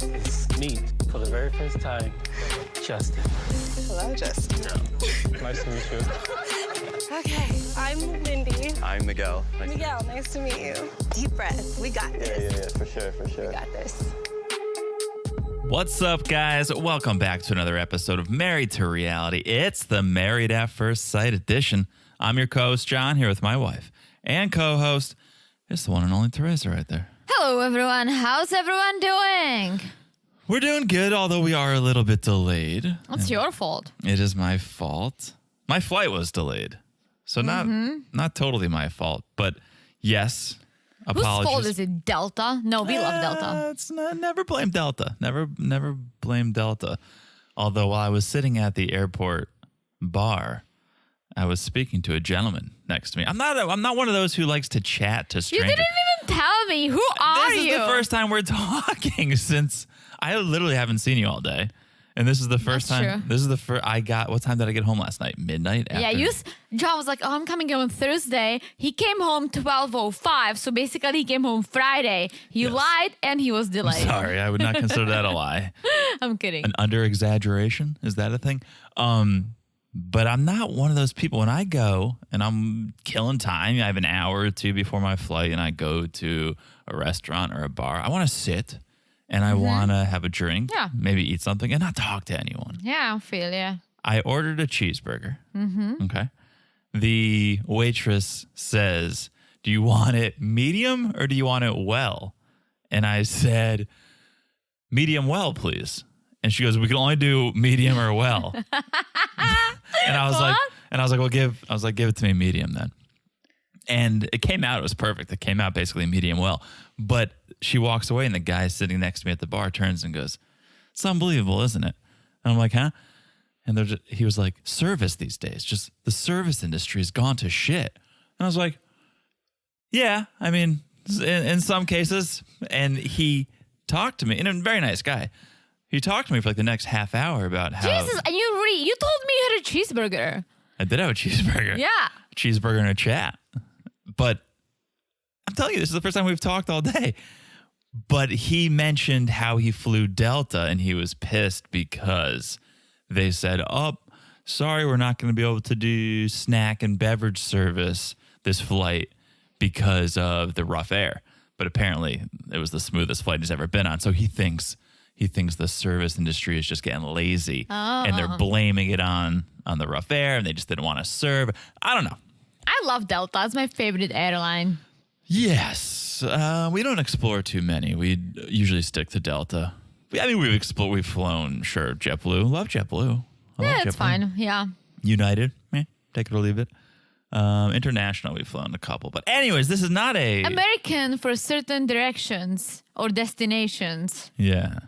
I've meet for the very first time, Justin. Hello, Justin. Nice to meet you. Okay, I'm Mindy. I'm Miguel. Miguel, nice to meet you. Deep breath. We got this. Yeah, for sure. We got this. What's up, guys? Welcome back to another episode of Married to Reality. It's the Married at First Sight edition. I'm your co-host, John, here with my wife. And co-host, it's the one and only Teresa right there. Hello, everyone. How's everyone doing? We're doing good, although we are a little bit delayed. It's your fault. It is my fault. My flight was delayed. So not totally my fault, but yes, apologies. Whose fault is it? Delta? No, we love Delta. Never blame Delta. Never blame Delta. Although while I was sitting at the airport bar, I was speaking to a gentleman next to me. I'm not one of those who likes to chat to You strangers. didn't even tell me. Who are you? This is the first time we're talking since I literally haven't seen you all day. And this is the first That's time. true. This is the first. What time did I get home last night? Midnight. Yeah, John was like, "Oh, I'm coming home Thursday." He came home 12:05, so basically he came home Friday. He Yes. lied and he was delayed. Sorry, I would not consider that a lie. I'm kidding. An under exaggeration, is that a thing? But I'm not one of those people. When I go and I'm killing time, I have an hour or two before my flight, and I go to a restaurant or a bar. I want to sit. And I want to have a drink, maybe eat something, and not talk to anyone. Yeah, I feel ya. I ordered a cheeseburger. Okay. The waitress says, "Do you want it medium or do you want it well?" And I said, "Medium well, please." And she goes, "We can only do medium or well." And I was like, give it to me medium then. And it came out, it was perfect. It came out basically medium well. But she walks away and the guy sitting next to me at the bar turns and goes, "It's unbelievable, isn't it?" And I'm like, "Huh?" And he was like, "Service these days, just the service industry has gone to shit." And I was like, "Yeah, I mean, in some cases." And he talked to me, and a very nice guy. He talked to me for like the next half hour about how. Jesus, and you told me you had a cheeseburger. I did have a cheeseburger. Yeah. Cheeseburger and a chat. But I'm telling you, this is the first time we've talked all day. But he mentioned how he flew Delta and he was pissed because they said, "Oh, sorry, we're not going to be able to do snack and beverage service this flight because of the rough air." But apparently it was the smoothest flight he's ever been on. So he thinks the service industry is just getting lazy and they're blaming it on the rough air and they just didn't want to serve. I don't know. I love Delta. It's my favorite airline. Yes. We don't explore too many. We usually stick to Delta. We've flown, sure, JetBlue. Love JetBlue. Yeah, it's fine. Yeah. United, take it or leave it. International, we've flown a couple. But anyways, this is not a... American for certain directions or destinations. Yeah.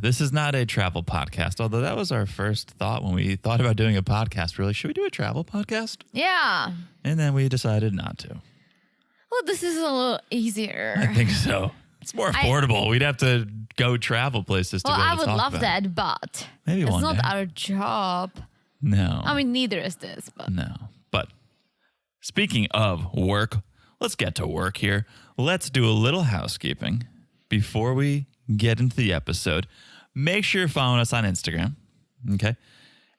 This is not a travel podcast, although that was our first thought when we thought about doing a podcast. We're like, should we do a travel podcast? Yeah. And then we decided not to. Well, this is a little easier. I think so. It's more affordable. We'd have to go travel places to Well, be able I to would talk love about that, but Maybe it's one not day. our job. No. I mean, neither is this, but No. But speaking of work, let's get to work here. Let's do a little housekeeping before we get into the episode. Make sure you're following us on Instagram, okay?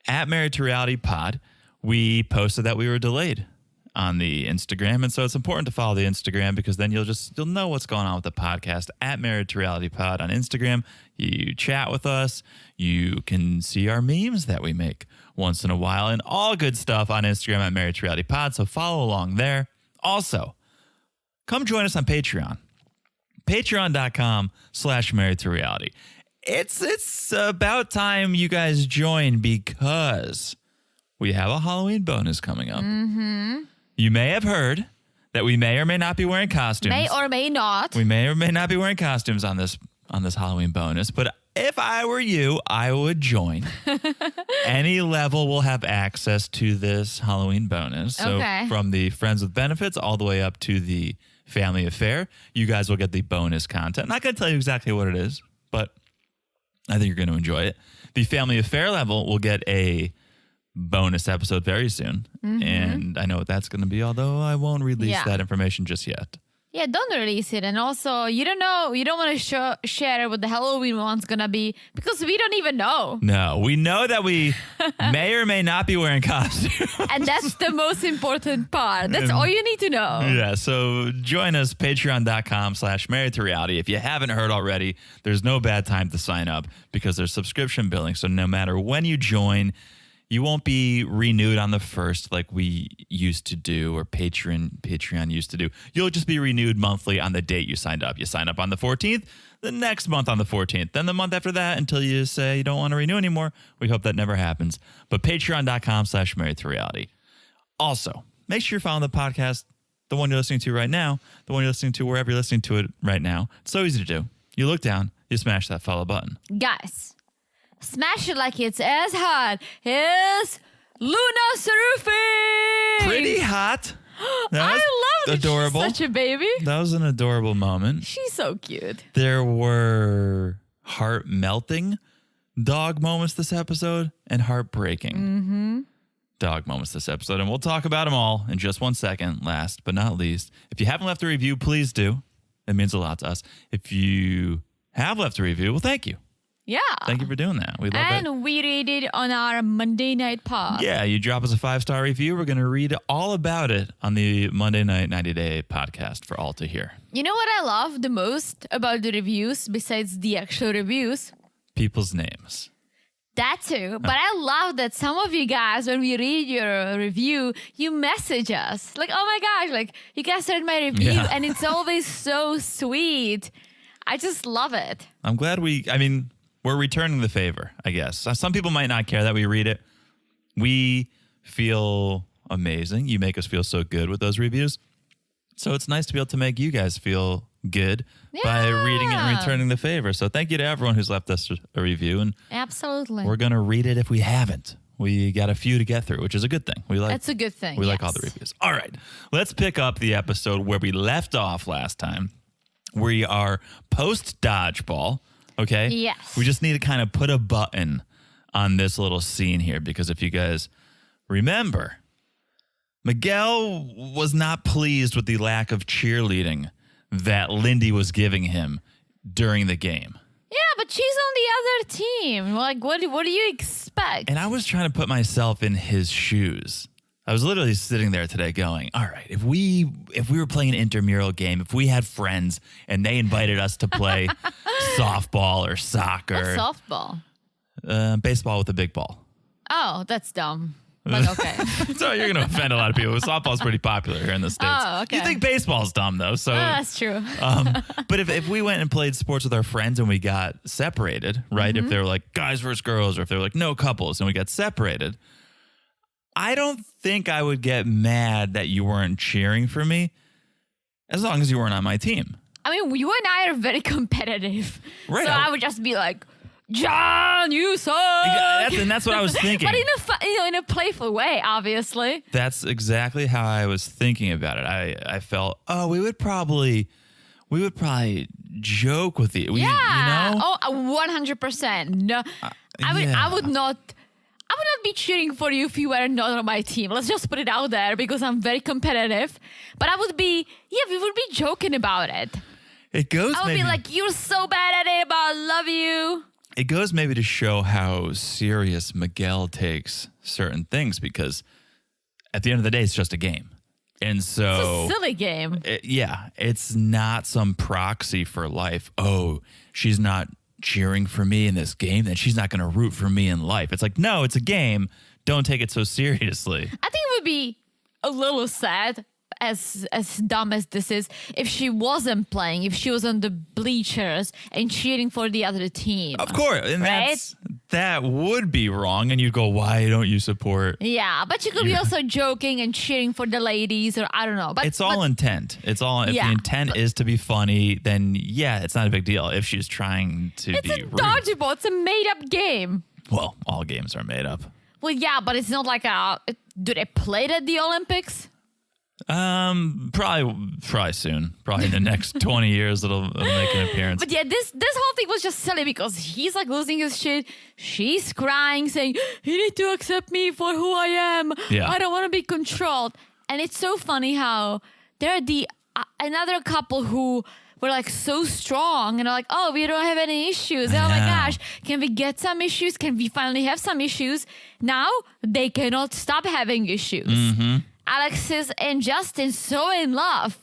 At Married to Reality Pod. We posted that we were delayed on the Instagram, and so it's important to follow the Instagram because then you'll know what's going on with the podcast. At Married to Reality Pod on Instagram. You chat with us. You can see our memes that we make once in a while and all good stuff on Instagram at Married to Reality Pod, so follow along there. Also, come join us on Patreon. Patreon.com/Married to Reality. It's about time you guys join because we have a Halloween bonus coming up. You may have heard that we may or may not be wearing costumes. may or may not. We may or may not be wearing costumes on this Halloween bonus, but if I were you, I would join. Any level will have access to this Halloween bonus. So Okay. from the Friends with Benefits all the way up to the Family Affair, you guys will get the bonus content. I'm not going to tell you exactly what it is, but I think you're going to enjoy it. The Family Affair level will get a bonus episode very soon. And I know what that's going to be, although I won't release that information just yet. Yeah, don't release it. And also, you don't know, you don't want to share what the Halloween one's gonna be because we don't even know. No, we know that we may or may not be wearing costumes. And that's the most important part. That's all you need to know. Yeah, so join us, patreon.com/married to reality. If you haven't heard already, there's no bad time to sign up because there's subscription billing. So no matter when you join, you won't be renewed on the first like we used to do or Patreon used to do. You'll just be renewed monthly on the date you signed up. You sign up on the 14th, the next month on the 14th, then the month after that until you say you don't want to renew anymore. We hope that never happens. But patreon.com/married to reality. Also, make sure you're following the podcast, the one you're listening to right now, the one you're listening to wherever you're listening to it right now. It's so easy to do. You look down, you smash that follow button. Guys, smash it like it's as hot as Luna surfing. Pretty hot. That I was love it. adorable. She's such a baby. That was an adorable moment. She's so cute. There were heart-melting dog moments this episode and heartbreaking dog moments this episode. And we'll talk about them all in just 1 second. Last but not least, if you haven't left a review, please do. It means a lot to us. If you have left a review, well, thank you. Yeah. Thank you for doing that. We love it. And we read it on our Monday night pod. Yeah, you drop us a 5-star review. We're going to read all about it on the Monday Night 90-Day podcast for all to hear. You know what I love the most about the reviews, besides the actual reviews? People's names. That too. But I love that some of you guys, when we read your review, you message us. Like, oh my gosh, like, you guys read my review. Yeah. And it's always so sweet. I just love it. I'm glad we're returning the favor, I guess. Some people might not care that we read it. We feel amazing. You make us feel so good with those reviews. So it's nice to be able to make you guys feel good by reading it and returning the favor. So thank you to everyone who's left us a review. And Absolutely. we're going to read it if we haven't. We got a few to get through, which is a good thing. That's a good thing. We like all the reviews. All right. Let's pick up the episode where we left off last time. We are post dodgeball. Okay? Yes. We just need to kind of put a button on this little scene here because if you guys remember, Miguel was not pleased with the lack of cheerleading that Lindy was giving him during the game. Yeah, but she's on the other team. Like, what do you expect? And I was trying to put myself in his shoes. I was literally sitting there today going, all right, if we were playing an intramural game, if we had friends and they invited us to play softball or soccer. What's softball? Baseball with a big ball. Oh, that's dumb. But okay. So you're going to offend a lot of people. Softball's pretty popular here in the States. Oh, okay. You think baseball's dumb, though. So, That's true. but if we went and played sports with our friends and we got separated, right? If they were like guys versus girls or if they were like no couples and we got separated, I don't think I would get mad that you weren't cheering for me as long as you weren't on my team. I mean, you and I are very competitive. Right. So I would just be like, John, you suck. And that's what I was thinking. But in a playful way, obviously. That's exactly how I was thinking about it. I felt, we would probably joke with you. Yeah. You know? Oh, 100%. No, I would not be cheering for you if you were not on my team. Let's just put it out there because I'm very competitive. But we would be joking about it. I would be like, you're so bad at it, but I love you. It goes maybe to show how serious Miguel takes certain things because at the end of the day, it's just a game. And so it's a silly game. It's not some proxy for life. Oh, she's not cheering for me in this game, then she's not going to root for me in life. It's like, no, it's a game. Don't take it so seriously. I think it would be a little sad, as dumb as this is, if she wasn't playing, if she was on the bleachers and cheering for the other team. Of course. And right? that would be wrong. And you'd go, why don't you support? Yeah, but you could be also joking and cheering for the ladies, or I don't know. But it's all intent. If the intent is to be funny, then it's not a big deal. If she's trying to be rude. It's a dodgeball. It's a made-up game. Well, all games are made up. Well, yeah, but it's not like do they play it at the Olympics? Probably soon. Probably in the next 20 years it'll make an appearance. But yeah, this whole thing was just silly because he's like losing his shit. She's crying, saying, "You need to accept me for who I am. Yeah. I don't want to be controlled." And it's so funny how they're the another couple who were like so strong and are like, oh, we don't have any issues. Oh my gosh, can we get some issues? Can we finally have some issues? Now they cannot stop having issues. Alexis and Justin so in love.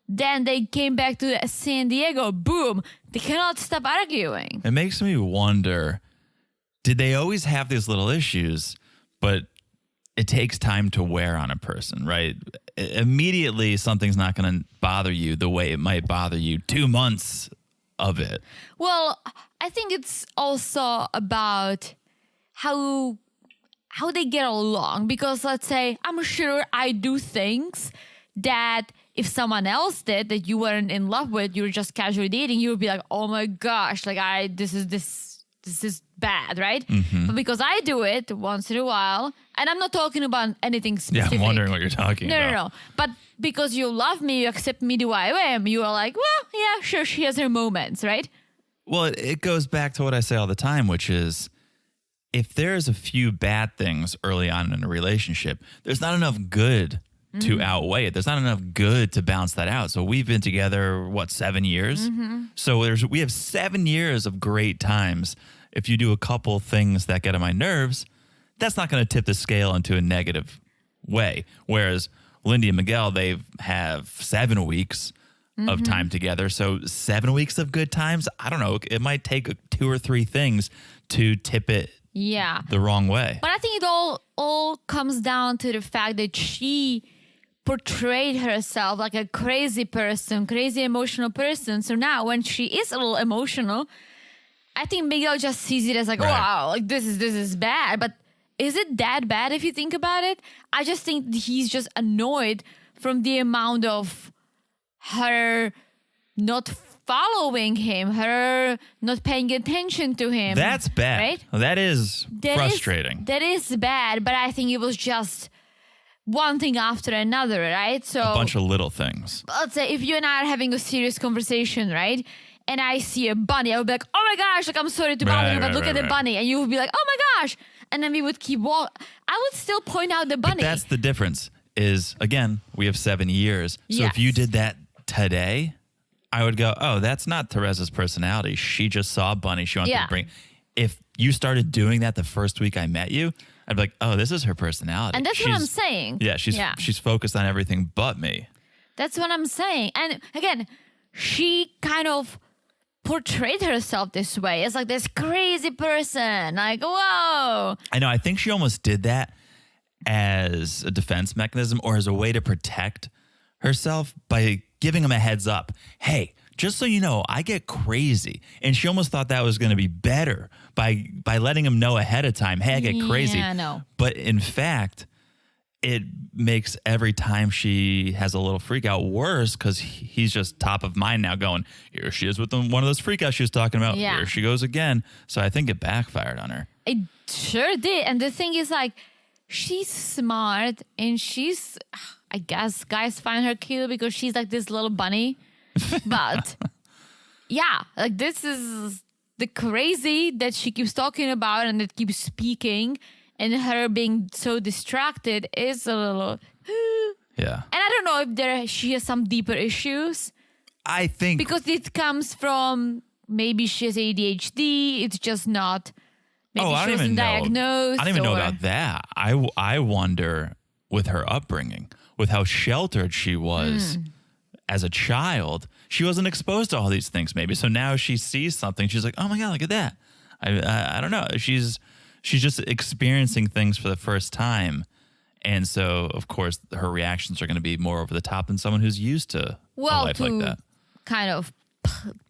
Then they came back to San Diego. Boom. They cannot stop arguing. It makes me wonder, did they always have these little issues, but it takes time to wear on a person, right? Immediately, something's not going to bother you the way it might bother you 2 months of it. Well, I think it's also about how they get along. Because let's say, I'm sure I do things that if someone else did that you weren't in love with, you were just casually dating, you would be like, oh my gosh, like this is bad, right? But because I do it once in a while, and I'm not talking about anything specific. Yeah, I'm wondering what you're talking about. No. But because you love me, you accept me the way I am, you are like, well, yeah, sure, she has her moments, right? Well, it goes back to what I say all the time, which is if there's a few bad things early on in a relationship, there's not enough good to outweigh it. There's not enough good to balance that out. So we've been together, 7 years? So we have 7 years of great times. If you do a couple things that get on my nerves, that's not going to tip the scale into a negative way. Whereas Lindy and Miguel, they have 7 weeks of time together. So 7 weeks of good times, I don't know. It might take 2 or 3 things to tip it the wrong way. But I think it all comes down to the fact that she portrayed herself like a crazy person, crazy emotional person. So now when she is a little emotional, I think Miguel just sees it as like, wow, like this is bad. But is it that bad if you think about it? I just think he's just annoyed from the amount of her not following him, her not paying attention to him. That's bad. Right? That is frustrating. That is bad, but I think it was just one thing after another, right? So a bunch of little things. Let's say if you and I are having a serious conversation, right? And I see a bunny, I would be like, oh my gosh, like I'm sorry to bother you, but look at the bunny. And you would be like, oh my gosh. And then we would keep walking. I would still point out the bunny. But that's the difference is, again, we have 7 years. So if you did that today, I would go, oh, that's not Teresa's personality. She just saw a bunny. She wanted to bring. If you started doing that the first week I met you, I'd be like, oh, this is her personality. And that's what I'm saying. Yeah, she's focused on everything but me. That's what I'm saying. And again, she kind of portrayed herself this way as like this crazy person. Like, whoa. I know. I think she almost did that as a defense mechanism or as a way to protect herself by giving him a heads up. Hey, just so you know, I get crazy. And she almost thought that was going to be better by letting him know ahead of time, hey, I get crazy. Yeah, no. But in fact, it makes every time she has a little freak out worse because he's just top of mind now going, here she is with one of those freak outs she was talking about. Yeah. Here she goes again. So I think it backfired on her. It sure did. And the thing is, like, she's smart and she's, I guess guys find her cute because she's like this little bunny. But yeah, like this is the crazy that she keeps talking about and that keeps speaking, and her being so distracted is a little. Yeah. And I don't know if she has some deeper issues. I think because it comes from maybe she has ADHD. It's just not. Maybe I she don't wasn't even know. diagnosed. I don't even know about that. I wonder with her upbringing, with how sheltered she was as a child, she wasn't exposed to all these things maybe. So now she sees something, she's like, oh my God, look at that. I don't know. She's just experiencing things for the first time. And so, of course, her reactions are going to be more over the top than someone who's used to a life like that. Kind of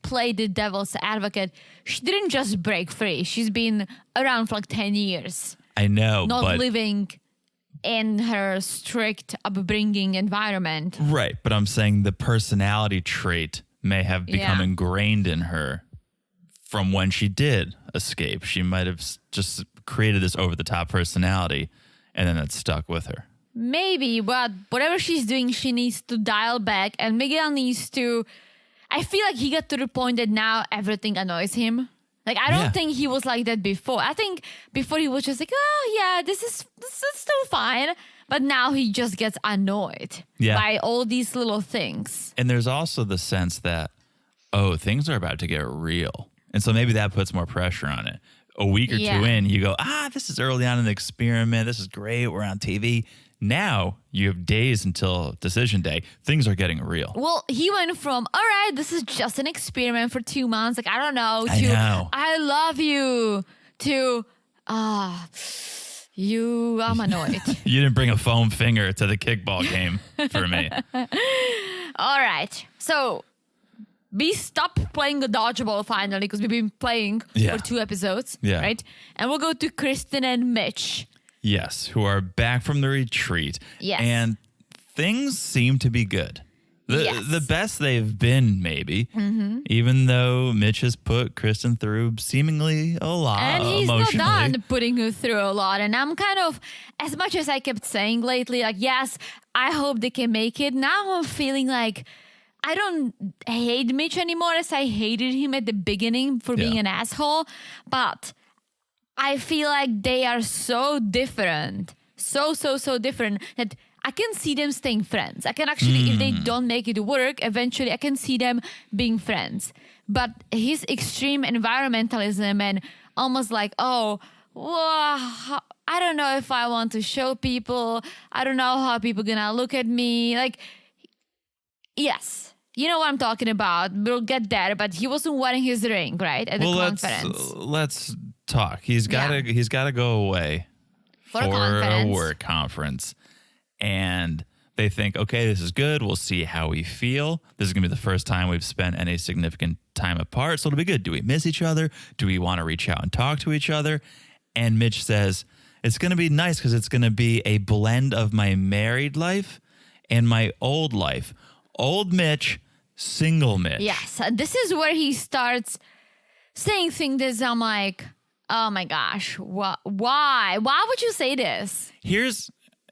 play the devil's advocate, she didn't just break free. She's been around for like 10 years. I know, not living in her strict upbringing environment. Right, but I'm saying the personality trait may have become ingrained in her from when she did escape. She might have just created this over-the-top personality, and then it stuck with her. Maybe, but whatever she's doing, she needs to dial back, and Miguel needs to. I feel like he got to the point that now everything annoys him. Like, I don't think he was like that before. I think before he was just like, oh, yeah, this is still fine. But now he just gets annoyed by all these little things. And there's also the sense that, oh, things are about to get real. And so maybe that puts more pressure on it. A week or two in, you go, this is early on in the experiment. This is great. We're on TV. Now you have days until decision day. Things are getting real. Well, he went from, all right, this is just an experiment for 2 months. Like, I don't know. I know. I love you. To, I'm annoyed. You didn't bring a foam finger to the kickball game for me. All right. So we stopped playing the dodgeball finally because we've been playing for 2 episodes. Yeah. Right? And we'll go to Kristen and Mitch. Yes, who are back from the retreat. Yes. And things seem to be good. The best they've been, maybe, even though Mitch has put Kristen through seemingly a lot and he's emotionally. not done putting her through a lot. And I'm kind of, as much as I kept saying lately, like, yes, I hope they can make it. Now I'm feeling like I don't hate Mitch anymore as I hated him at the beginning for being an asshole. But I feel like they are so different. So different that I can see them staying friends. I can actually, if they don't make it work, eventually I can see them being friends. But his extreme environmentalism and almost like, I don't know if I want to show people. I don't know how people gonna look at me. Like, yes, you know what I'm talking about. We'll get there. But he wasn't wearing his ring, right, at the conference. Let's talk. He's gotta go away for a work conference. And they think, okay, this is good. We'll see how we feel. This is going to be the first time we've spent any significant time apart. So it'll be good. Do we miss each other? Do we want to reach out and talk to each other? And Mitch says, it's going to be nice because it's going to be a blend of my married life and my old life. Old Mitch, single Mitch. Yes. This is where he starts saying things that I'm like, oh my gosh, why? Why would you say this?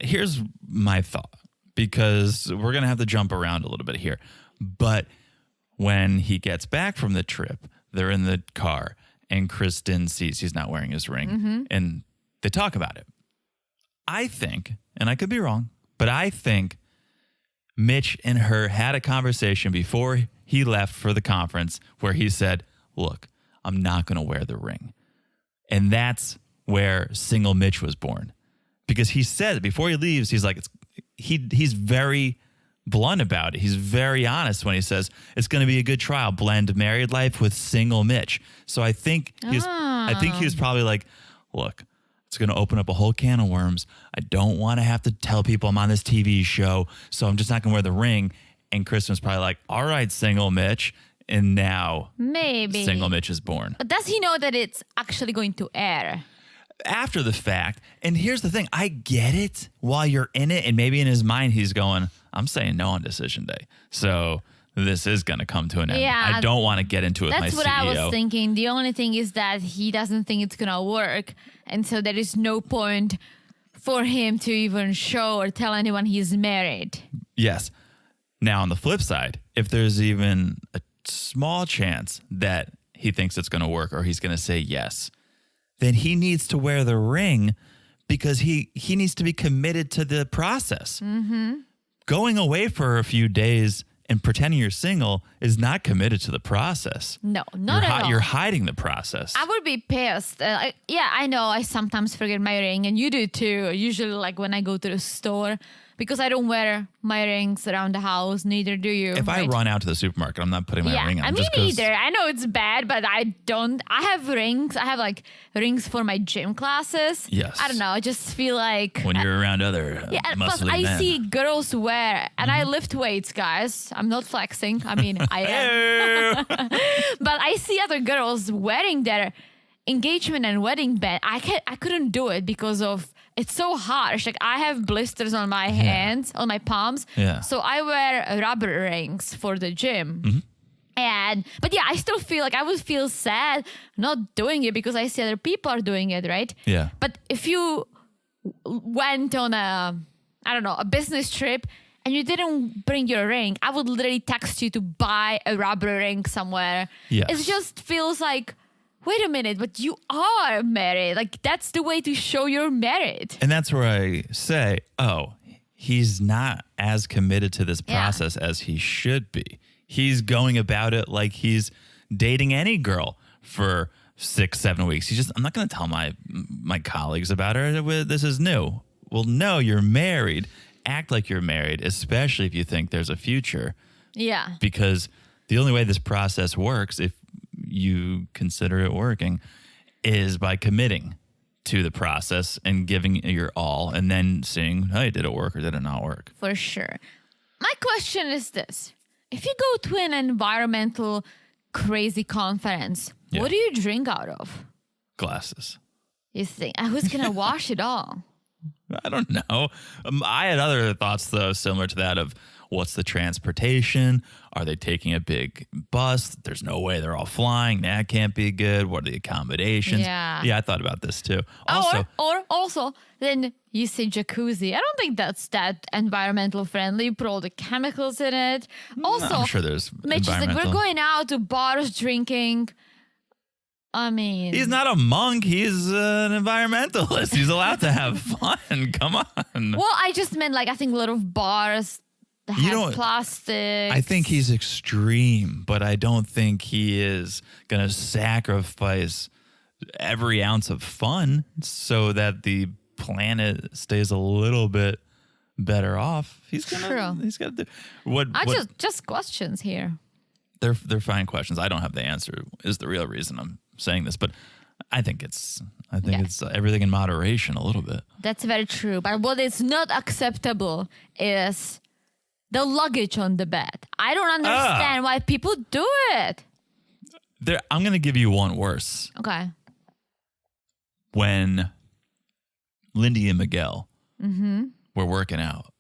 Here's my thought, because we're going to have to jump around a little bit here. But when he gets back from the trip, they're in the car and Kristen sees he's not wearing his ring and they talk about it. I think, and I could be wrong, but I think Mitch and her had a conversation before he left for the conference where he said, look, I'm not going to wear the ring. And that's where single Mitch was born. Because he said before he leaves, he's like, he's very blunt about it. He's very honest when he says it's going to be a good trial, blend married life with single Mitch. So I think he was probably like, look, it's going to open up a whole can of worms. I don't want to have to tell people I'm on this TV show, so I'm just not going to wear the ring. And Kristen was probably like, all right, single Mitch. And now maybe single Mitch is born. But does he know that it's actually going to air? After the fact. And here's the thing. I get it while you're in it. And maybe in his mind, he's going, I'm saying no on decision day. So this is going to come to an end. Yeah, I don't want to get into it with my CEO. That's what I was thinking. The only thing is that he doesn't think it's going to work. And so there is no point for him to even show or tell anyone he's married. Yes. Now, on the flip side, if there's even a small chance that he thinks it's going to work or he's going to say yes, then he needs to wear the ring because he needs to be committed to the process. Going away for a few days and pretending you're single is not committed to the process. No, not at all. You're hiding the process. I would be pissed. I know I sometimes forget my ring, and you do too. Usually, like when I go to the store, because I don't wear my rings around the house, neither do you. If I run out to the supermarket, I'm not putting my ring on. I mean, neither. I know it's bad, but I don't. I have rings. I have like rings for my gym classes. Yes. I don't know. I just feel like when you're around other plus muscly I men. see girls wear, and I lift weights, guys. I'm not flexing. I mean, I am. But I see other girls wearing their engagement and wedding band. I couldn't do it because of it's so harsh. Like I have blisters on my hands, on my palms. Yeah. So I wear rubber rings for the gym. But I still feel like I would feel sad not doing it because I see other people are doing it, right? Yeah. But if you went on a business trip and you didn't bring your ring, I would literally text you to buy a rubber ring somewhere. Yes. It just feels like, wait a minute, but you are married. Like, that's the way to show you're married. And that's where I say, oh, he's not as committed to this process as he should be. He's going about it like he's dating any girl for 6-7 weeks. I'm not going to tell my colleagues about her. This is new. Well, no, you're married. Act like you're married, especially if you think there's a future. Yeah. Because the only way this process works, if you consider it working, is by committing to the process and giving it your all and then seeing, hey, did it work or did it not work? For sure. My question is this. If you go to an environmental crazy conference, what do you drink out of? Glasses. You think, who's going to wash it all? I don't know. I had other thoughts, though, similar to that of what's the transportation? Are they taking a big bus? There's no way they're all flying. That can't be good. What are the accommodations? Yeah. Yeah, I thought about this, too. Also, or also, then you say jacuzzi. I don't think that's that environmental friendly. You put all the chemicals in it. Also, I'm sure there's Mitch is like, environmental. we're going out to bars drinking. I mean, He's not a monk. He's an environmentalist. He's allowed to have fun. Come on. well, I just meant like I think a lot of bars have plastic. I think he's extreme, but I don't think he is going to sacrifice every ounce of fun so that the planet stays a little bit better off. He's got to do what. Just questions here. They're fine questions. I don't have the answer. Is the real reason I'm saying this, but I think it's everything in moderation a little bit. That's very true. But what is not acceptable is the luggage on the bed. I don't understand why people do it. I'm going to give you one worse. Okay. When Lindy and Miguel were working out,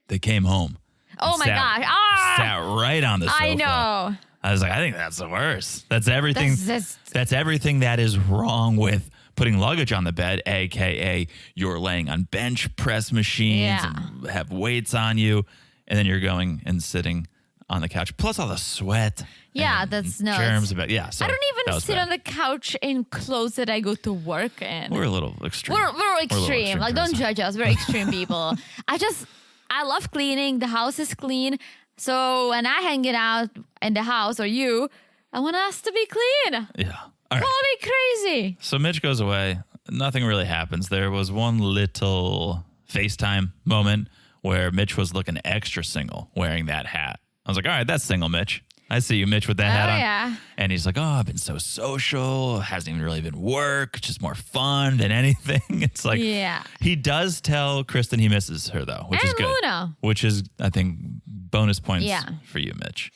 they came home. Oh my gosh. Sat right on the sofa. I know. I was like, I think that's the worst. That's everything. That's Everything that is wrong with putting luggage on the bed, aka you're laying on bench press machines and have weights on you, and then you're going and sitting on the couch. Plus all the sweat. Yeah, and that's nuts. germs about. Yeah, so I don't even sit on the couch in clothes that I go to work in. We're a little extreme. We're extreme. Like, don't judge us. We're extreme people. I love cleaning. The house is clean. So when I hang it out in the house, or you, I want us to be clean. Yeah. All right. Call me crazy. So Mitch goes away. Nothing really happens. There was one little FaceTime moment where Mitch was looking extra single wearing that hat. I was like, all right, that's single Mitch. I see you, Mitch, with that hat on. Yeah. And he's like, oh, I've been so social. It hasn't even really been work. Just more fun than anything. It's like, he does tell Kristen he misses her, though, which is good. Luna. Which is, I think, bonus points for you, Mitch.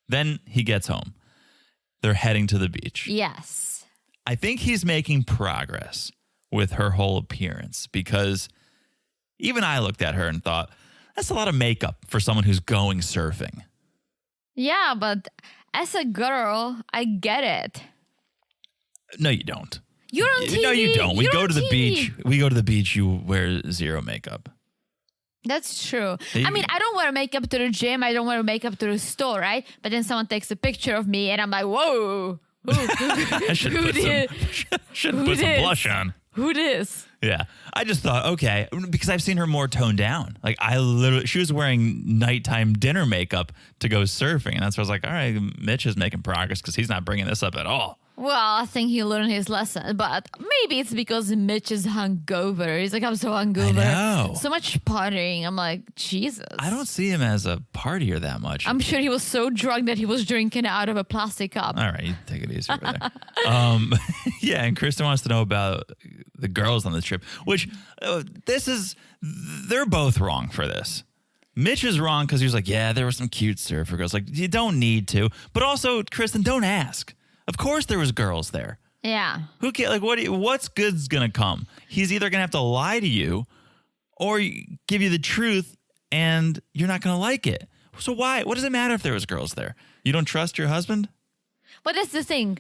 Then he gets home. They're heading to the beach. Yes. I think he's making progress with her whole appearance because even I looked at her and thought, that's a lot of makeup for someone who's going surfing. Yeah, but as a girl, I get it. No, you don't. You're on TV. No, you don't. We You're go on to the TV. beach. We go to the beach. You wear zero makeup. That's true. I mean, I don't wear makeup to the gym. I don't wear makeup to the store, right? But then someone takes a picture of me and I'm like, whoa. I should put some blush on. Who this? Yeah. I just thought, okay, because I've seen her more toned down. Like she was wearing nighttime dinner makeup to go surfing. And that's why I was like, all right, Mitch is making progress because he's not bringing this up at all. Well, I think he learned his lesson, but maybe it's because Mitch is hungover. He's like, I'm so hungover. I know. So much partying. I'm like, Jesus. I don't see him as a partier that much. I'm sure he was so drunk that he was drinking out of a plastic cup. All right, you take it easy over there. Yeah, and Kristen wants to know about the girls on the trip, which they're both wrong for this. Mitch is wrong because he was like, yeah, there were some cute surfer girls. Like, you don't need to. But also, Kristen, don't ask. Of course there was girls there. Yeah. Who cares? Like, what's good's going to come? He's either going to have to lie to you or give you the truth and you're not going to like it. So why? What does it matter if there was girls there? You don't trust your husband? But that's the thing.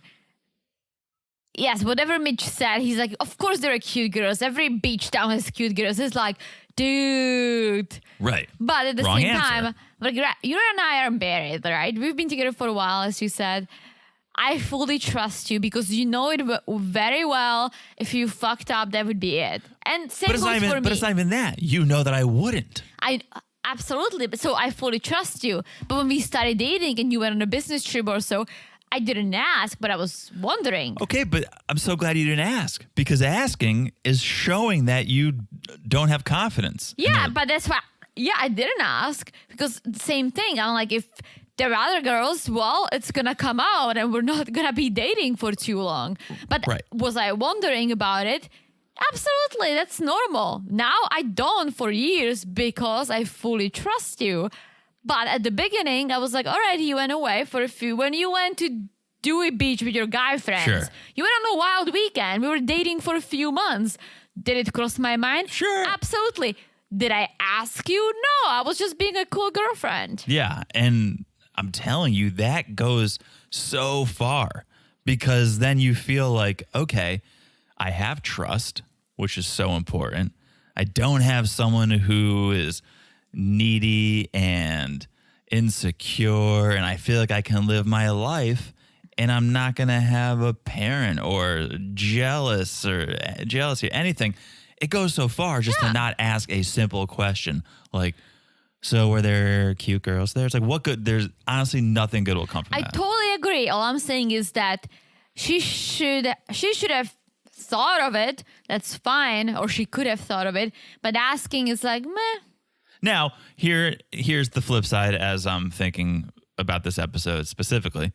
Yes, whatever Mitch said, he's like, of course there are cute girls. Every beach town has cute girls. It's like, dude. Right. But at the Wrong same answer. time, like, you and I are married, right? We've been together for a while, as you said. I fully trust you because you know it very well. If you fucked up, that would be it. And same goes for me. But it's not even that. You know that I wouldn't. Absolutely. But so I fully trust you. But when we started dating and you went on a business trip or so, I didn't ask, but I was wondering. Okay, but I'm so glad you didn't ask because asking is showing that you don't have confidence. Yeah, but that's why. Yeah, I didn't ask because same thing. I'm like, if there are other girls, well, it's going to come out and we're not going to be dating for too long. But was I wondering about it? Absolutely, that's normal. Now I don't for years because I fully trust you. But at the beginning, I was like, all right, you went away for a few. When you went to Dewey Beach with your guy friends, sure. You went on a wild weekend. We were dating for a few months. Did it cross my mind? Sure. Absolutely. Did I ask you? No, I was just being a cool girlfriend. Yeah, and I'm telling you, that goes so far because then you feel like, okay, I have trust, which is so important. I don't have someone who is needy and insecure, and I feel like I can live my life, and I'm not going to have a parent or jealousy or anything. It goes so far just to not ask a simple question like, so were there cute girls there? It's like, what good? There's honestly nothing good will come from that. I totally agree. All I'm saying is that she should have thought of it. That's fine. Or she could have thought of it. But asking is like, meh. Now, here's the flip side as I'm thinking about this episode specifically.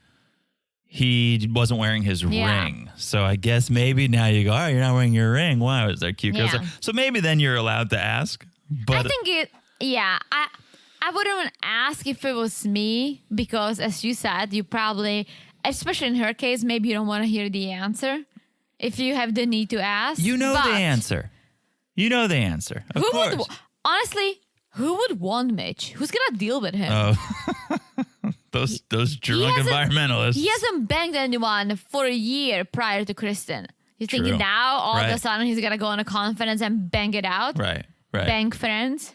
He wasn't wearing his ring. So I guess maybe now you go, oh, you're not wearing your ring. Wow, is there cute girls? Yeah. So maybe then you're allowed to ask. But I think I wouldn't ask if it was me because, as you said, you probably, especially in her case, maybe you don't want to hear the answer if you have the need to ask. You know the answer. You know the answer. Of course. Honestly, who would want Mitch? Who's going to deal with him? Oh, those drunk environmentalists. He hasn't banged anyone for a year prior to Kristen. You think now all of a sudden he's going to go on a conference and bang it out? Right. Bang friends?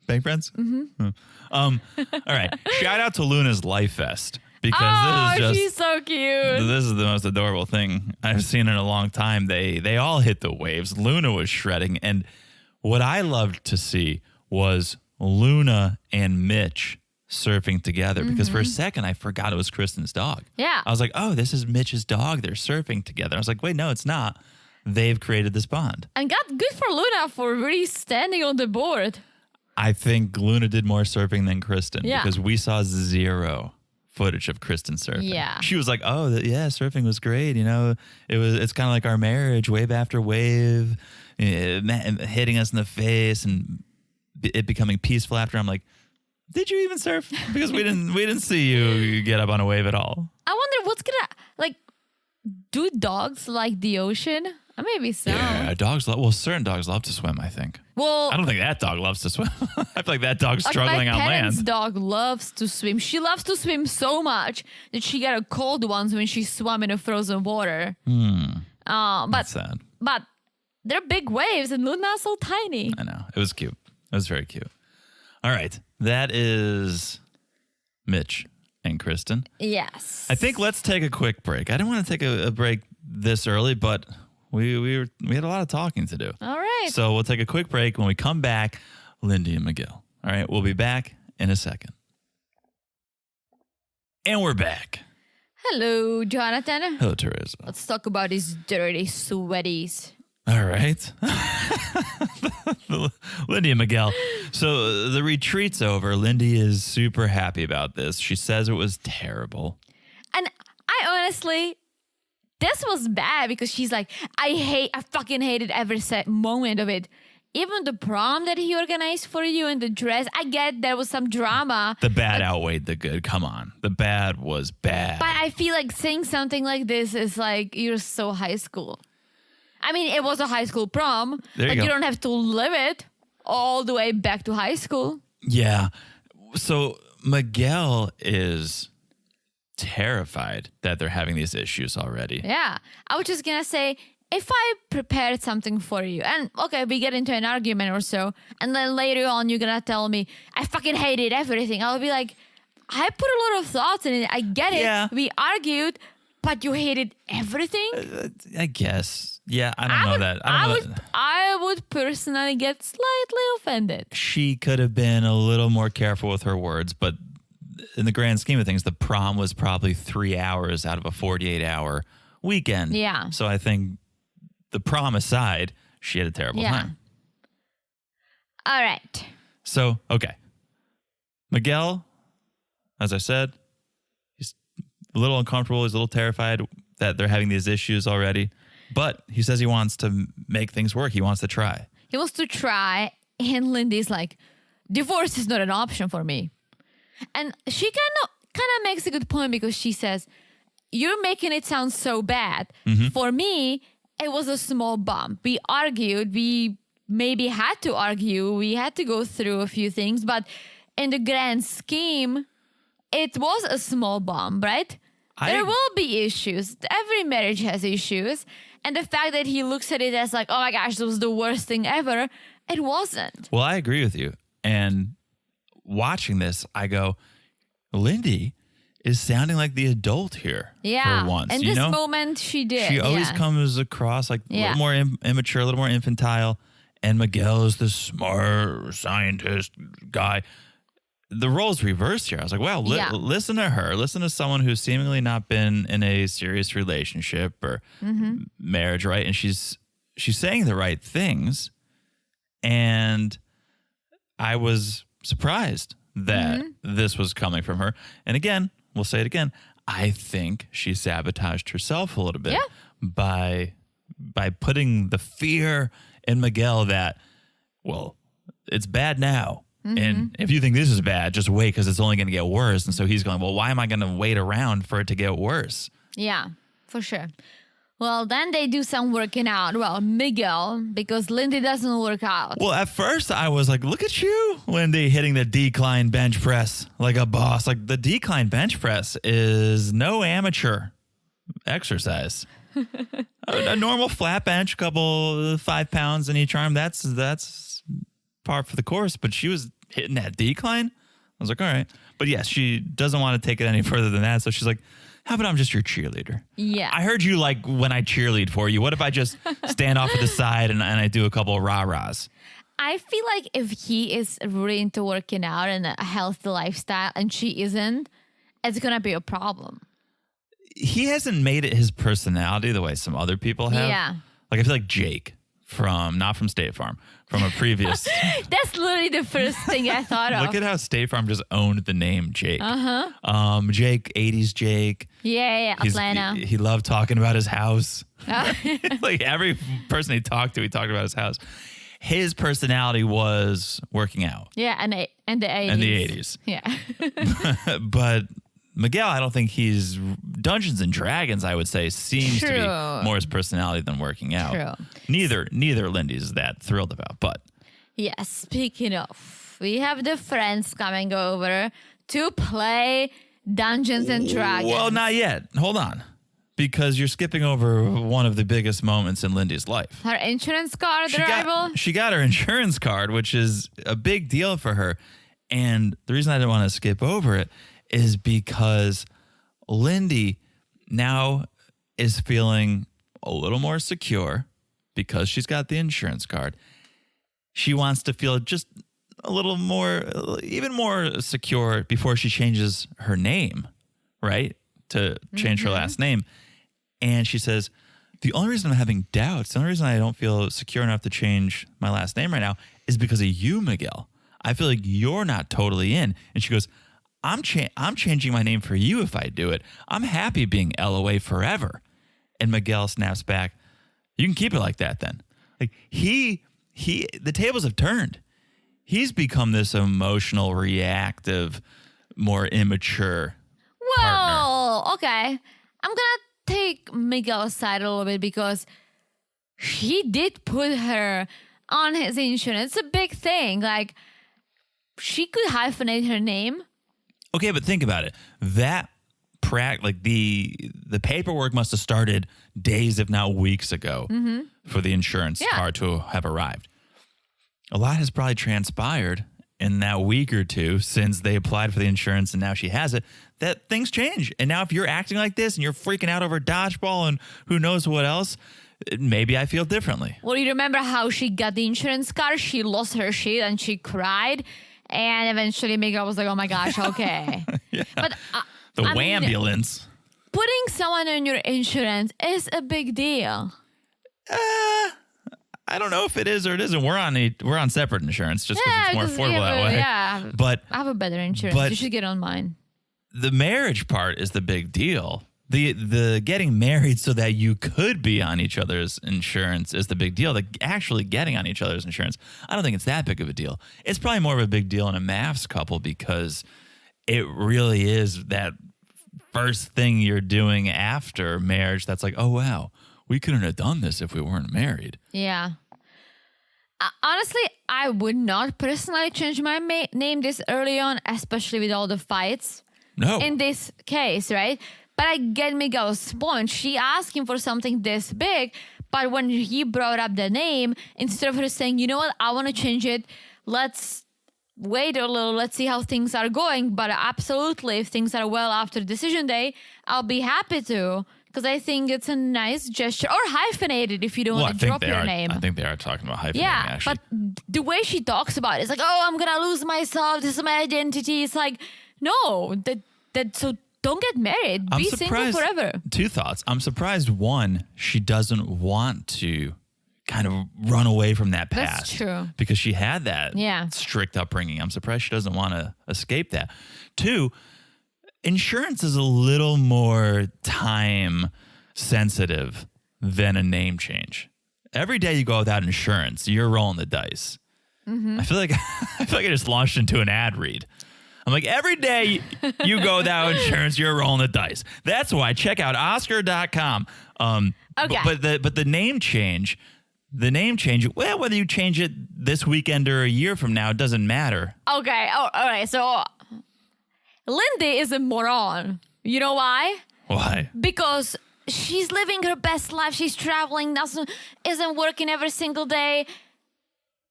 Bang friends? Mm-hmm. All right. Shout out to Luna's Life Vest. Because she's so cute. This is the most adorable thing I've seen in a long time. They all hit the waves. Luna was shredding. And what I loved to see was Luna and Mitch surfing together. Because for a second, I forgot it was Kristen's dog. Yeah. I was like, oh, this is Mitch's dog. They're surfing together. I was like, wait, no, it's not. They've created this bond. And good for Luna for really standing on the board. I think Luna did more surfing than Kristen. Yeah. Because we saw zero footage of Kristen surfing. Yeah. She was like, oh, surfing was great. You know, it's kind of like our marriage, wave after wave, hitting us in the face and it becoming peaceful after. I'm like, did you even surf? Because we didn't see you get up on a wave at all. I wonder what's gonna, like, do dogs like the ocean? Maybe so. Yeah, certain dogs love to swim, I think. Well, I don't think that dog loves to swim. I feel like that dog's struggling on my parents' land. dog loves to swim. She loves to swim so much that she got a cold once when she swam in a frozen water. That's sad. But they're big waves and Luna's so tiny. I know. It was cute. It was very cute. All right. That is Mitch and Kristen. Yes. I think let's take a quick break. I didn't want to take a break this early, but we had a lot of talking to do. All right. So we'll take a quick break. When we come back, Lindy and McGill. All right. We'll be back in a second. And we're back. Hello, Jonathan. Hello, Teresa. Let's talk about these dirty sweaties. All right. Lindy and Miguel. So the retreat's over. Lindy is super happy about this. She says it was terrible. And I honestly, this was bad because she's like, I fucking hated every moment of it. Even the prom that he organized for you and the dress, I get there was some drama. The bad outweighed the good. Come on. The bad was bad. But I feel like saying something like this is like, you're so high school. I mean, it was a high school prom, but you don't have to live it all the way back to high school. Yeah. So Miguel is terrified that they're having these issues already. Yeah. I was just going to say, if I prepared something for you and okay, we get into an argument or so, and then later on you're going to tell me, I fucking hated everything. I'll be like, I put a lot of thoughts in it. I get it. Yeah. We argued, but you hated everything. I guess. Yeah, I don't know that. I would personally get slightly offended. She could have been a little more careful with her words, but in the grand scheme of things, the prom was probably 3 hours out of a 48-hour weekend. Yeah. So I think the prom aside, she had a terrible time. All right. So, okay. Miguel, as I said, he's a little uncomfortable. He's a little terrified that they're having these issues already. But he says he wants to make things work. He wants to try. He wants to try. And Lindy's like, divorce is not an option for me. And she kind of makes a good point because she says, you're making it sound so bad. For me, it was a small bump. We argued. We maybe had to argue. We had to go through a few things. But in the grand scheme, it was a small bump, right? There will be issues. Every marriage has issues. And the fact that he looks at it as like, oh my gosh, this was the worst thing ever, it wasn't. Well, I agree with you. And watching this, I go, Lindy is sounding like the adult here for once. In this moment, she did. She always comes across like a little more immature, a little more infantile. And Miguel is the smart scientist guy. The roles reversed here. I was like, wow, listen to her. Listen to someone who's seemingly not been in a serious relationship or marriage, right? And she's saying the right things. And I was surprised that this was coming from her. And again, we'll say it again. I think she sabotaged herself a little bit by putting the fear in Miguel that, well, it's bad now. And if you think this is bad, just wait because it's only going to get worse. And so he's going, well, why am I going to wait around for it to get worse? Yeah, for sure. Well, then they do some working out. Well, Miguel, because Lindy doesn't work out. Well, at first I was like, look at you, Lindy, hitting the decline bench press like a boss. Like the decline bench press is no amateur exercise. A normal flat bench, couple 5 pounds in each arm. That's par for the course, but she was hitting that decline. I was like, all right. But yes, she doesn't want to take it any further than that. So she's like, how about I'm just your cheerleader? Yeah. I heard you like when I cheerlead for you. What if I just stand off at the side and I do a couple of rah-rahs? I feel like if he is really into working out and a healthy lifestyle and she isn't, it's going to be a problem. He hasn't made it his personality the way some other people have. Yeah. Like I feel like Jake not from State Farm, from a previous. That's literally the first thing I thought of. Look at how State Farm just owned the name Jake. Jake, 80s Jake. Yeah, Atlanta. He loved talking about his house. Like every person he talked about his house. His personality was working out. Yeah, and the 80s. And the 80s. Yeah. But Miguel, I don't think he's Dungeons and Dragons, I would say, seems to be more his personality than working out. True. Neither Lindy's that thrilled about, but. Yes, speaking of, we have the friends coming over to play Dungeons and Dragons. Well, not yet. Hold on. Because you're skipping over one of the biggest moments in Lindy's life. Her insurance card arrival? She got her insurance card, which is a big deal for her. And the reason I didn't want to skip over it is because Lindy now is feeling a little more secure because she's got the insurance card. She wants to feel just a little more, even more secure before she changes her name, right? To change her last name. And she says, the only reason I'm having doubts, the only reason I don't feel secure enough to change my last name right now is because of you, Miguel. I feel like you're not totally in. And she goes, I'm changing my name for you if I do it. I'm happy being LOA forever. And Miguel snaps back, you can keep it like that then. Like the tables have turned. He's become this emotional, reactive, more immature partner. Okay. I'm going to take Miguel's side a little bit because he did put her on his insurance. It's a big thing. Like, she could hyphenate her name. Okay, but think about it. That the paperwork must have started days, if not weeks ago, for the insurance card to have arrived. A lot has probably transpired, in that week or two since they applied for the insurance and now she has it, that things change. And now if you're acting like this and you're freaking out over dodgeball and who knows what else, maybe I feel differently. Well, you remember how she got the insurance card? She lost her shit and she cried. And eventually Miguel was like, oh my gosh, okay. Yeah. But The I mean, wambulance. putting someone on your insurance is a big deal. I don't know if it is or it isn't. We're on separate insurance just because it's more affordable that way. Yeah, But I have a better insurance. but- You should get on mine. the marriage part is the big deal. The getting married so that you could be on each other's insurance is the big deal. The actually getting on each other's insurance, I don't think it's that big of a deal. It's probably more of a big deal in a MAFS couple because it really is that first thing you're doing after marriage that's like, oh, wow, we couldn't have done this if we weren't married. Yeah. Honestly, I would not personally change my name this early on, especially with all the fights. No. In this case, right? But I get Miguel's point. She asked him for something this big, but when he brought up the name, instead of her saying, you know what, I want to change it, let's wait a little, let's see how things are going. But absolutely, if things are well after decision day, I'll be happy to. Because I think it's a nice gesture. Or hyphenated if you don't want to drop your name. I think they are talking about hyphenating, Yeah, actually. but the way she talks about it, it's like, oh, I'm going to lose myself. This is my identity. It's like, no, so don't get married. I'm Be single surprised- forever. Two thoughts. I'm surprised, one, she doesn't want to kind of run away from that past. That's true. Because she had that Yeah. strict upbringing. I'm surprised she doesn't want to escape that. Two, insurance is a little more time sensitive than a name change. Every day you go without insurance, you're rolling the dice. Mm-hmm. I feel like I just launched into an ad read. I'm like, every day you go without insurance, you're rolling the dice. That's why check out Oscar.com. Okay. But the name change, well, whether you change it this weekend or a year from now, it doesn't matter. Okay. Oh, all right. So Lindy is a moron. You know why? Why? Because she's living her best life. She's traveling, isn't working every single day.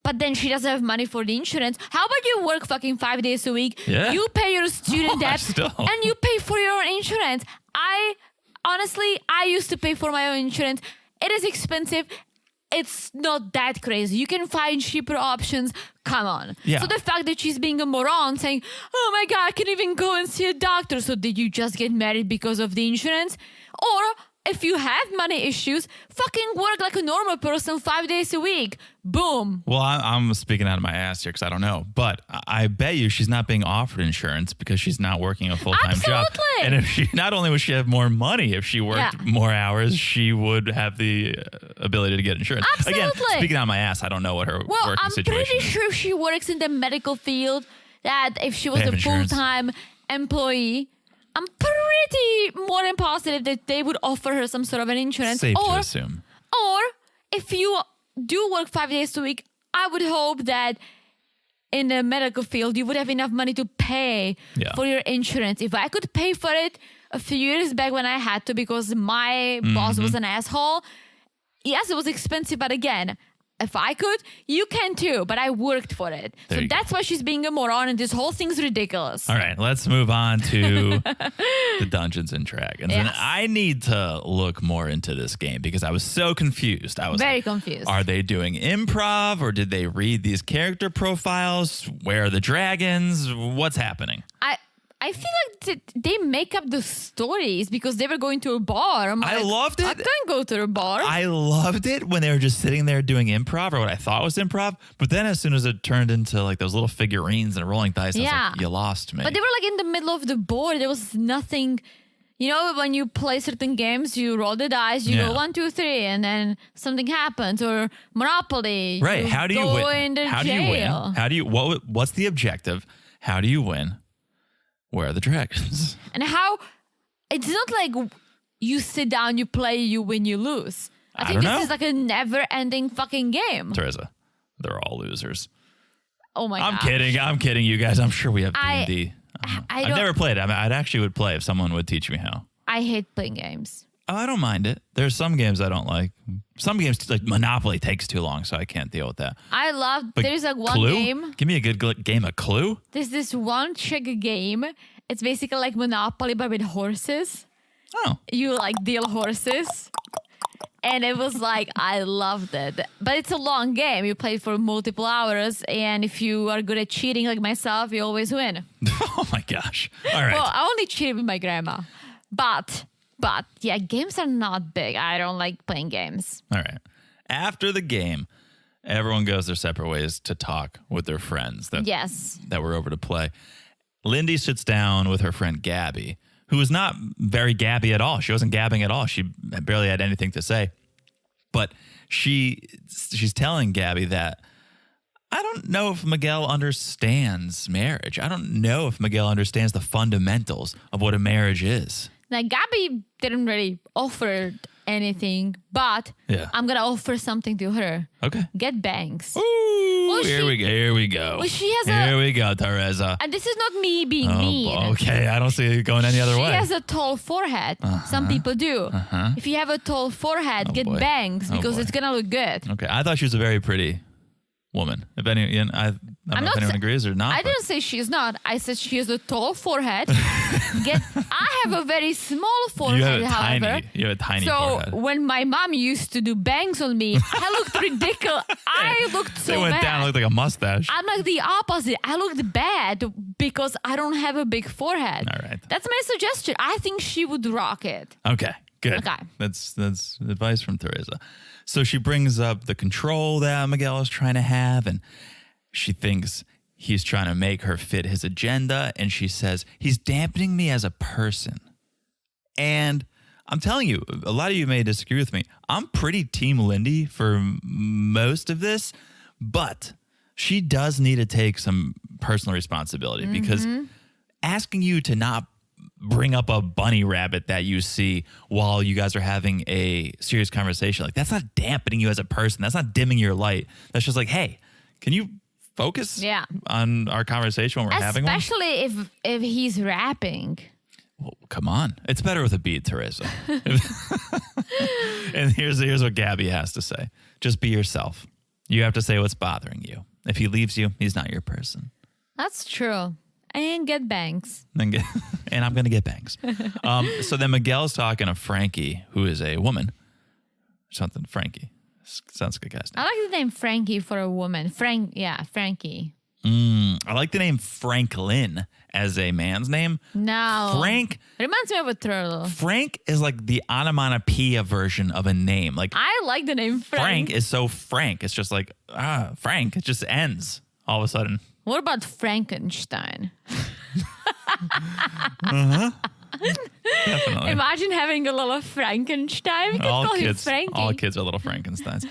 But then she doesn't have money for the insurance. How about you work fucking 5 days a week? Yeah. You pay your student debt Still. and you pay for your own insurance. I used to pay for my own insurance. It is expensive. It's not that crazy. You can find cheaper options. Come on. Yeah. So the fact that she's being a moron saying, oh my God, I can't even go and see a doctor. So did you just get married because of the insurance? Or if you have money issues, fucking work like a normal person 5 days a week. Boom. Well, I'm speaking out of my ass here because I don't know. But I bet you she's not being offered insurance because she's not working a full-time job. Absolutely. And if she, not only would she have more money if she worked more hours, she would have the ability to get insurance. Again, Absolutely. speaking out of my ass, I don't know what her Well, working I'm situation pretty is. sure she works in the medical field, that if she was They have a insurance. full-time employee, I'm pretty more than positive that they would offer her some sort of an insurance. Safe to assume. Or if you do work 5 days a week, I would hope that in the medical field, you would have enough money to pay for your insurance. If I could pay for it a few years back when I had to because my boss was an asshole, yes, it was expensive, but again, if I could, you can too, but I worked for it. There So you go. that's why she's being a moron and this whole thing's ridiculous. All right, let's move on to the Dungeons and Dragons. And Yes. I need to look more into this game because I was so confused. I was Very like, confused. Are they doing improv or did they read these character profiles? Where are the dragons? What's happening? I feel like they make up the stories because they were going to a bar. I'm I like, loved it. I can't go to a bar. I loved it when they were just sitting there doing improv or what I thought was improv. But then as soon as it turned into like those little figurines and rolling dice, I was Yeah. like, you lost me. But they were like in the middle of the board. There was nothing. You know, when you play certain games, you roll the dice, you Yeah. go 1, 2, 3, and then something happens. Or Monopoly. Right. How do you go win? into How do you jail. win? How do you what's the objective? How do you win? Where are the dragons? And how it's not like you sit down, you play, you win, you lose. I think don't this know. is like a never-ending fucking game. Teresa, they're all losers. Oh my I'm god. kidding, you guys. I'm sure we have I- D&D. I I've don't- never played. I actually would play if someone would teach me how. I hate playing games. Oh, I don't mind it. There's some games I don't like. Some games, like Monopoly, takes too long, so I can't deal with that. I love, But there's like one Clue? game. Give me a good game of Clue. There's this one trick game. It's basically like Monopoly, but with horses. Oh. You like deal horses. And it was like, I loved it. But it's a long game. You play for multiple hours. And if you are good at cheating like myself, you always win. Oh my gosh. All right. Well, I only cheated with my grandma. But yeah, games are not big. I don't like playing games. All right. After the game, everyone goes their separate ways to talk with their friends that were over to play. Lindy sits down with her friend Gabby, who is not very Gabby at all. She wasn't gabbing at all. She barely had anything to say. But she's telling Gabby that I don't know if Miguel understands marriage. I don't know if Miguel understands the fundamentals of what a marriage is. Now, Gabby didn't really offer anything, but Yeah. I'm going to offer something to her. Okay. Get bangs. Ooh, Well, here we go. Well, she has Here we go, Teresa. And this is not me being mean. Okay, I don't see it going any other way. She has a tall forehead. Some people do. If you have a tall forehead, get boy. bangs Oh, because boy. it's going to look good. Okay, I thought she was a very pretty woman. If any, I don't know if anyone agrees or not. I but- didn't say she's not. I said she has a tall forehead. I have a very small forehead, however. You have a tiny So forehead. when my mom used to do bangs on me, I looked ridiculous. I looked so They went bad. down, looked like a mustache. I'm like the opposite. I looked bad because I don't have a big forehead. All right. That's my suggestion. I think she would rock it. Okay, good. Okay. That's advice from Teresa. So she brings up the control that Miguel is trying to have, and she thinks he's trying to make her fit his agenda, and she says, he's dampening me as a person. And I'm telling you, a lot of you may disagree with me. I'm pretty Team Lindy for most of this, but she does need to take some personal responsibility because asking you to not bring up a bunny rabbit that you see while you guys are having a serious conversation, like that's not dampening you as a person. That's not dimming your light. That's just like, hey, can you focus on our conversation when we're having one? Especially if he's rapping. Well, come on. It's better with a beat, Teresa. And here's what Gabby has to say. Just be yourself. You have to say what's bothering you. If he leaves you, he's not your person. That's true. And get bangs. And I'm going to get bangs. So then Miguel's talking to Frankie, who is a woman. Something, Frankie. Sounds like a guy's name. I like the name Frankie for a woman. Frankie. I like the name Franklin as a man's name. No. Frank. Reminds me of a turtle. Frank is like the onomatopoeia version of a name. Like I like the name Frank is so frank. It's just like, Frank. It just ends all of a sudden. What about Frankenstein? Definitely. Imagine having a little Frankenstein. We could call him Frankie. All kids are little Frankensteins.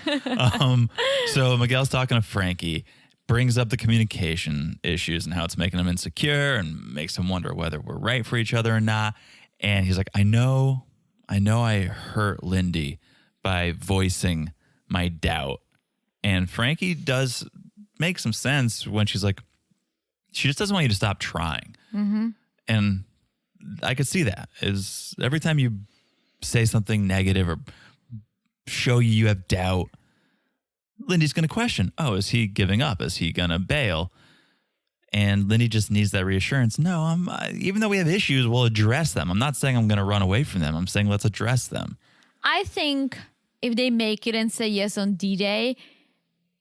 So Miguel's talking to Frankie, brings up the communication issues and how it's making him insecure and makes him wonder whether we're right for each other or not. And he's like, I know I hurt Lindy by voicing my doubt. And Frankie does make some sense when she's like, she just doesn't want you to stop trying. And I could see that is every time you say something negative or show you have doubt, Lindy's going to question, is he giving up? Is he going to bail? And Lindy just needs that reassurance. No, even though we have issues, we'll address them. I'm not saying I'm going to run away from them. I'm saying let's address them. I think if they make it and say yes on D-Day,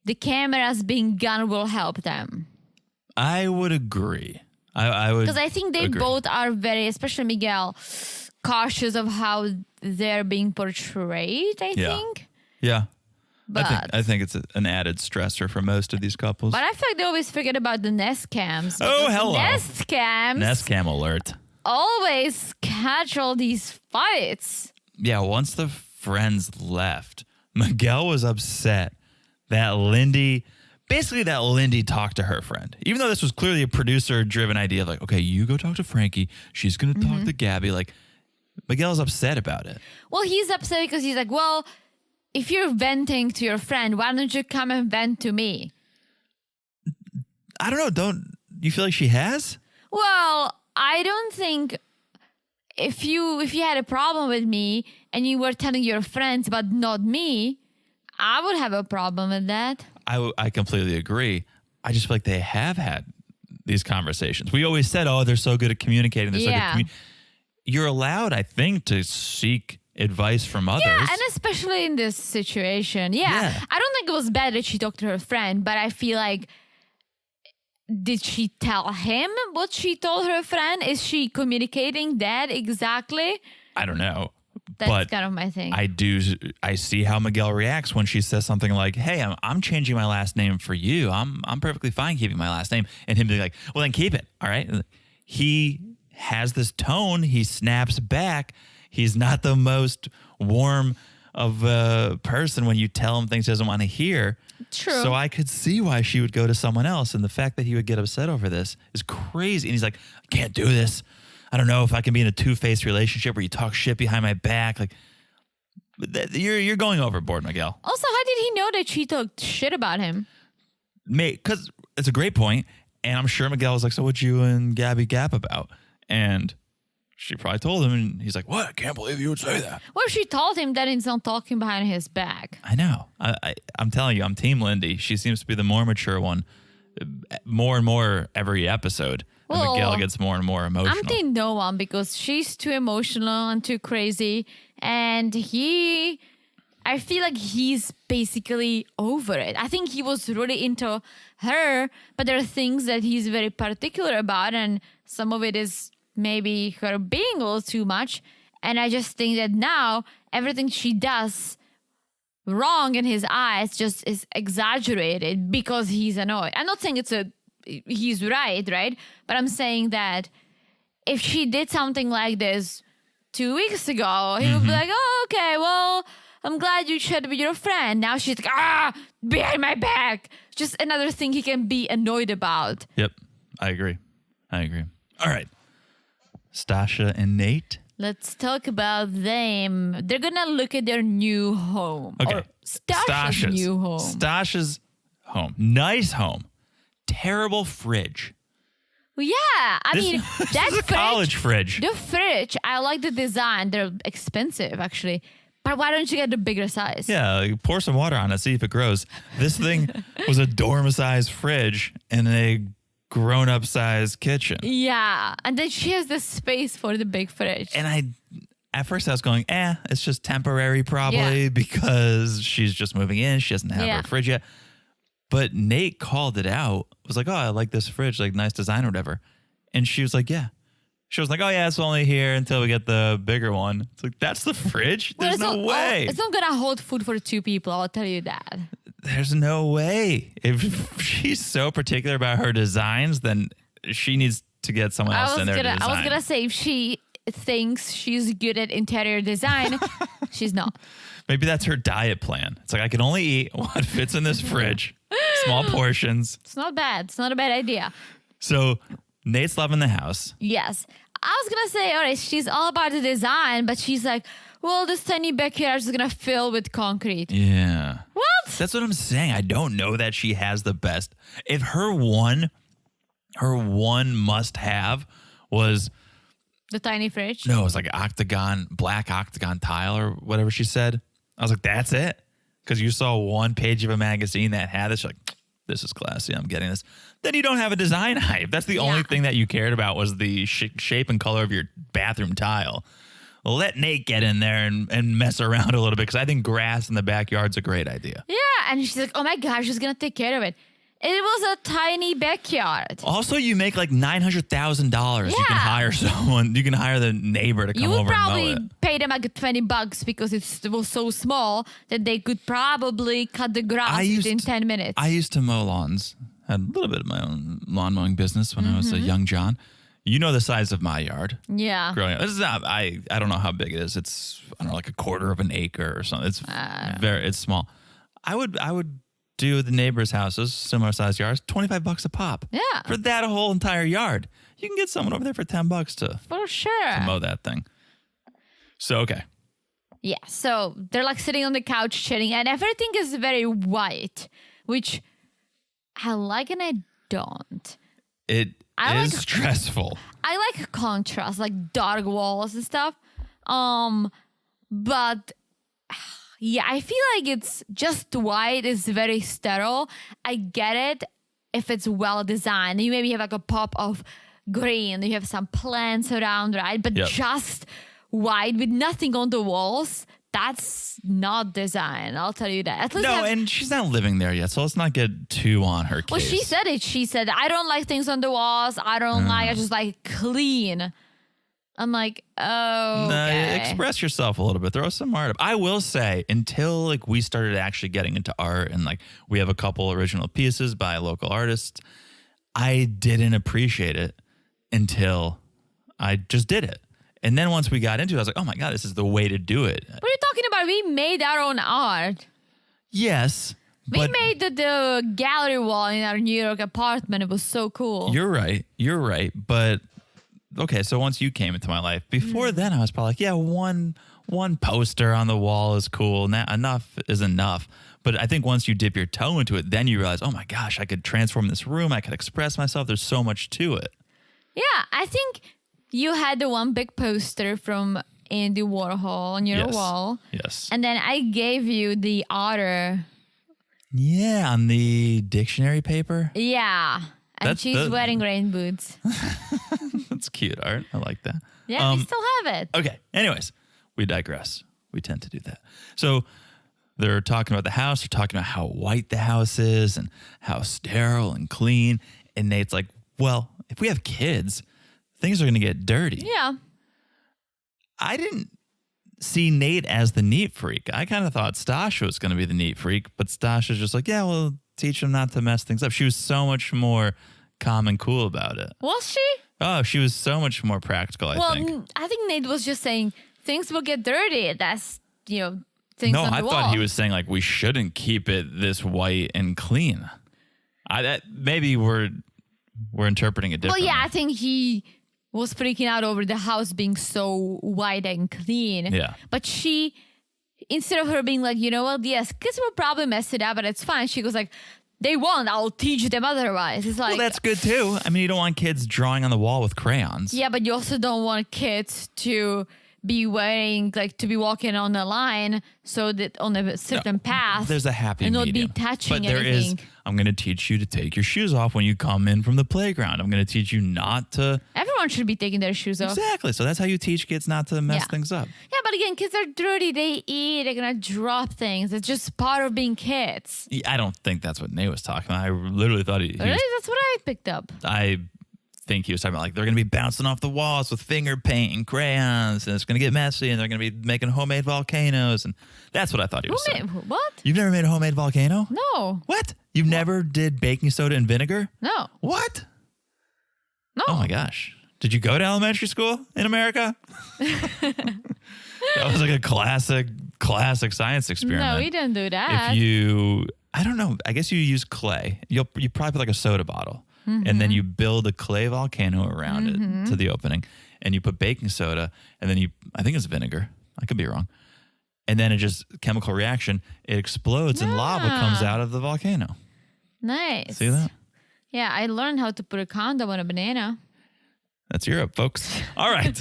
the cameras being gone will help them. I would agree. I would, because I think they agree. both are very, especially Miguel, cautious of how they're being portrayed. I think. Yeah. But I think it's an added stressor for most of these couples. But I feel like they always forget about the Nest cams. Oh, hello. Nest cams. Nest cam alert. Always catch all these fights. Yeah, once the friends left, Miguel was upset that Lindy talked to her friend. Even though this was clearly a producer-driven idea of like, okay, you go talk to Frankie. She's going to talk to Gabby. Like, Miguel's upset about it. Well, he's upset because he's like, well, if you're venting to your friend, why don't you come and vent to me? I don't know. Don't you feel like she has? Well, I don't think if you had a problem with me and you were telling your friends but not me, I would have a problem with that. I completely agree. I just feel like they have had these conversations. We always said, oh, they're so good at communicating. They're so good at You're allowed, I think, to seek advice from others. Yeah, and especially in this situation. Yeah. I don't think it was bad that she talked to her friend, but I feel like, did she tell him what she told her friend? Is she communicating that exactly? I don't know. That's kind of my thing. I see how Miguel reacts when she says something like, hey, I'm changing my last name for you. I'm perfectly fine keeping my last name. And him being like, well, then keep it. All right. He has this tone. He snaps back. He's not the most warm of a person when you tell him things he doesn't want to hear. True. So I could see why she would go to someone else. And the fact that he would get upset over this is crazy. And he's like, I can't do this. I don't know if I can be in a two-faced relationship where you talk shit behind my back. Like, you're going overboard, Miguel. Also, how did he know that she talked shit about him? Because it's a great point. And I'm sure Miguel was like, so what you and Gabby gap about? And she probably told him, and he's like, what? I can't believe you would say that. Well, she told him that he's not talking behind his back. I know. I'm telling you, I'm Team Lindy. She seems to be the more mature one. More and more every episode. And Well, Miguel gets more and more emotional. I'm Team no one because she's too emotional and too crazy. And I feel like he's basically over it. I think he was really into her, but there are things that he's very particular about. And some of it is maybe her being a little too much. And I just think that now everything she does wrong in his eyes just is exaggerated because he's annoyed. I'm not saying he's right? But I'm saying that if she did something like this 2 weeks ago, he would be like, oh, okay, well, I'm glad you chatted with your friend. Now she's like, behind my back. Just another thing he can be annoyed about. Yep, I agree. All right. Stasha and Nate. Let's talk about them. They're going to look at their new home. Okay. Or Stasha's new home. Stasha's home. Nice home. Terrible fridge. Well, yeah. I mean, this that is a college fridge. The fridge, I like the design. They're expensive, actually. But why don't you get the bigger size? Yeah, like pour some water on it, see if it grows. This thing was a dorm-sized fridge in a grown-up sized kitchen. Yeah. And then she has the space for the big fridge. And at first I was going, it's just temporary probably because she's just moving in. She doesn't have her fridge yet. But Nate called it out. Was like, oh, I like this fridge, like nice design or whatever. And she was like, yeah. She was like, oh, yeah, it's only here until we get the bigger one. It's like, that's the fridge? There's no way. It's not going to hold food for two people. I'll tell you that. There's no way. If she's so particular about her designs, then she needs to get someone else in there to design. I was going to say, if she thinks she's good at interior design, she's not. Maybe that's her diet plan. It's like, I can only eat what fits in this fridge. Small portions. It's not bad. It's not a bad idea. So Nate's loving the house. Yes. I was going to say, all right, she's all about the design, but she's like, well, this tiny backyard is going to fill with concrete. Yeah. What? That's what I'm saying. I don't know that she has the best. If her one must have was the tiny fridge? No, it was like black octagon tile or whatever she said. I was like, that's it? Because you saw one page of a magazine that had this. You're like, this is classy. I'm getting this. Then you don't have a design hype. That's the only thing that you cared about was the shape and color of your bathroom tile. Well, let Nate get in there and mess around a little bit because I think grass in the backyard's a great idea. Yeah, and she's like, oh my gosh, she's going to take care of it. It was a tiny backyard. Also, you make like $900,000. You can hire someone. You can hire the neighbor to come over and mow it. You would probably pay them like $20 because it was so small that they could probably cut the grass within 10 minutes. I used to mow lawns. Had a little bit of my own lawn mowing business when I was a young John. You know the size of my yard. Yeah. Growing up. This is not, I don't know how big it is. It's, I don't know, like a quarter of an acre or something. It's it's small. I would do the neighbor's houses, similar sized yards, $25 a pop. Yeah. For that whole entire yard. You can get someone over there for $10 to mow that thing. So, okay. Yeah. So they're like sitting on the couch chatting and everything is very white, which I like and I don't. It is stressful. I like contrast, like dark walls and stuff. But yeah, I feel like it's just white is very sterile. I get it if it's well designed. You maybe have like a pop of green, you have some plants around, right? But just white with nothing on the walls, that's not design. I'll tell you that. At least and she's not living there yet, so let's not get too on her case. Well, she said it. She said, I don't like things on the walls. I just like clean. I'm like, oh, okay. Express yourself a little bit. Throw some art up. I will say, until like we started actually getting into art and like we have a couple original pieces by local artists, I didn't appreciate it until I just did it. And then once we got into it, I was like, oh my God, this is the way to do it. What are you talking about? We made our own art. Yes. We made the gallery wall in our New York apartment. It was so cool. You're right. But okay, so once you came into my life, before then I was probably like, yeah, one poster on the wall is cool. Enough is enough. But I think once you dip your toe into it, then you realize, oh my gosh, I could transform this room. I could express myself. There's so much to it. Yeah, I think you had the one big poster from Andy Warhol on your wall. Yes. And then I gave you the otter. Yeah, on the dictionary paper. Yeah. And she's wearing rain boots. That's cute art. I like that. Yeah, we still have it. Okay. Anyways, we digress. We tend to do that. So they're talking about the house. They're talking about how white the house is and how sterile and clean. And Nate's like, well, if we have kids, things are going to get dirty. Yeah. I didn't see Nate as the neat freak. I kind of thought Stasha was going to be the neat freak, but Stasha's just like, yeah, well, teach him not to mess things up. She was so much more calm and cool about it. Was she? Oh, she was so much more practical, I think. Well, I think Nate was just saying things will get dirty. That's, things on the wall. No, I thought he was saying like we shouldn't keep it this white and clean. Maybe we're interpreting it differently. Well, yeah, I think he was freaking out over the house being so white and clean. Yeah. But she, instead of her being like, you know what, yes, kids will probably mess it up, but it's fine. She goes like, they won't. I'll teach them otherwise. It's like, well, that's good too. I mean, you don't want kids drawing on the wall with crayons. Yeah, but you also don't want kids to be wearing, to be walking on the line so that on a certain path. There's a happy and medium. not be touching but anything. Is, I'm going to teach you to take your shoes off when you come in from the playground. I'm going to teach you not to. Everyone should be taking their shoes off. Exactly. So that's how you teach kids not to mess things up. Yeah, but again, kids are dirty. They eat. They're going to drop things. It's just part of being kids. I don't think that's what Nate was talking about. I literally thought he really? That's what I picked up. I think he was talking about they're going to be bouncing off the walls with finger paint and crayons, and it's going to get messy, and they're going to be making homemade volcanoes, and that's what I thought he was saying. What? You've never made a homemade volcano? No. What? You've never did baking soda and vinegar? No. What? No. Oh my gosh. Did you go to elementary school in America? That was like a classic science experiment. No, we didn't do that. I don't know, I guess you use clay. You probably put like a soda bottle. And then you build a clay volcano around it to the opening, and you put baking soda, and then I think it's vinegar. I could be wrong. And then it just chemical reaction, it explodes and lava comes out of the volcano. Nice. See that? Yeah, I learned how to put a condom on a banana. That's Europe, folks. All right.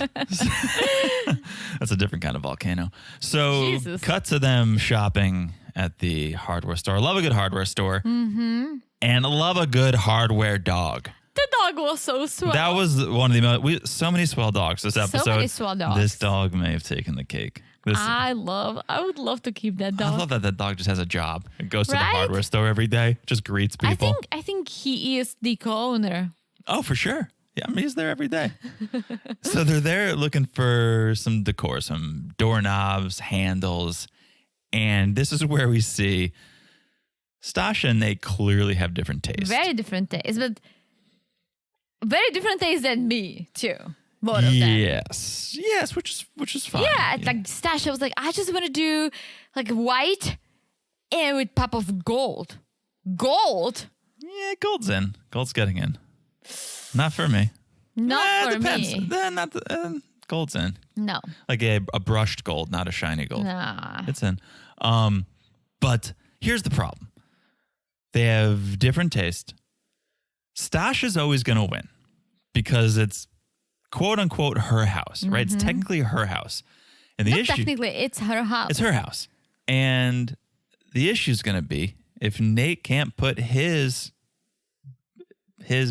That's a different kind of volcano. So Jesus. Cut to them shopping at the hardware store. Love a good hardware store. And love a good hardware dog. The dog was so swell. That was one of the so many swell dogs this episode. So many swell dogs. This dog may have taken the cake. I would love to keep that dog. I love that dog just has a job. It goes to the Right? hardware store every day, just greets people. I think he is the co-owner. Oh, for sure. Yeah, I mean, he's there every day. So they're there looking for some decor, some doorknobs, handles. And this is where we see Stasha and they clearly have different tastes. Very different tastes, but very different tastes than me too. Both of them. Yes, which is fine. Yeah, like Stasha was like, I just want to do like white and with pop of gold. Gold? Yeah, gold's in. Gold's getting in. Not for me. Not for depends. me. Gold's in. No. Like a brushed gold, not a shiny gold. Nah. It's in. But here's the problem. They have different taste. Stasha's always going to win because it's quote unquote her house, right? It's technically her house. And the Not issue, technically, it's her house. it's her house. And the issue is going to be if Nate can't put his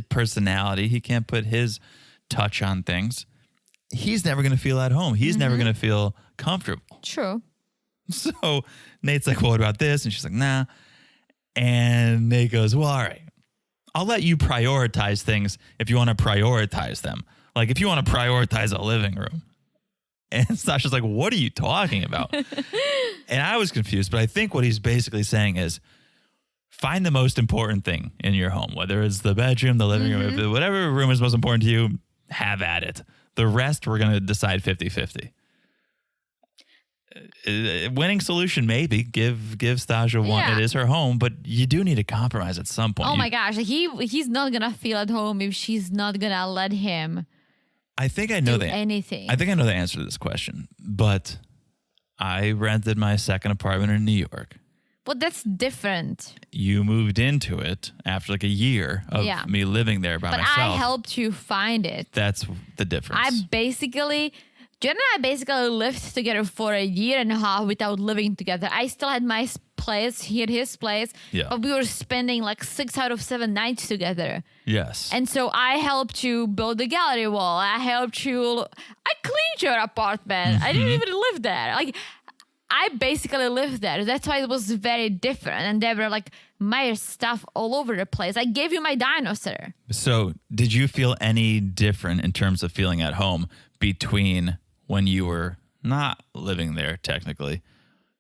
personality, he can't put his touch on things, he's never going to feel at home. He's never going to feel comfortable. True. So Nate's like, well, what about this? And she's like, nah. And Nate goes, well, all right, I'll let you prioritize things if you want to prioritize them. Like if you want to prioritize a living room. And Sasha's like, what are you talking about? And I was confused, but I think what he's basically saying is find the most important thing in your home, whether it's the bedroom, the living room, whatever room is most important to you, have at it. The rest, we're going to decide 50-50. Winning solution, maybe. Give Stasha one. Yeah. It is her home, but you do need to compromise at some point. Oh my gosh, he's not gonna feel at home if she's not gonna let him I think I know do the anything. I think I know the answer to this question, but I rented my second apartment in New York. But that's different. You moved into it after like a year of me living there by But myself. I helped you find it. That's the difference. Jen and I basically lived together for a year and a half without living together. I still had my place, he had his place, but we were spending like 6 out of 7 nights together. Yes. And so I helped you build the gallery wall. I cleaned your apartment. I didn't even live there. Like, I basically lived there. That's why it was very different. And there were like my stuff all over the place. I gave you my dinosaur. So did you feel any different in terms of feeling at home between when you were not living there technically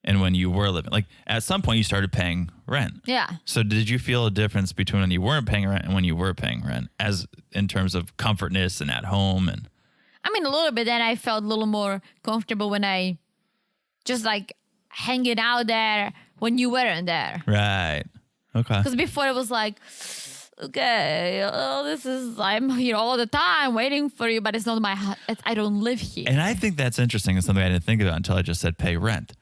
and when you were living? Like at some point you started paying rent. Yeah. So did you feel a difference between when you weren't paying rent and when you were paying rent as in terms of comfortness and at home? And I mean, a little bit. Then I felt a little more comfortable when I just like hanging out there when you weren't there. Right. Okay. Because before it was like, okay, I'm here all the time waiting for you, but it's not I don't live here. And I think that's interesting. It's something I didn't think about until I just said pay rent.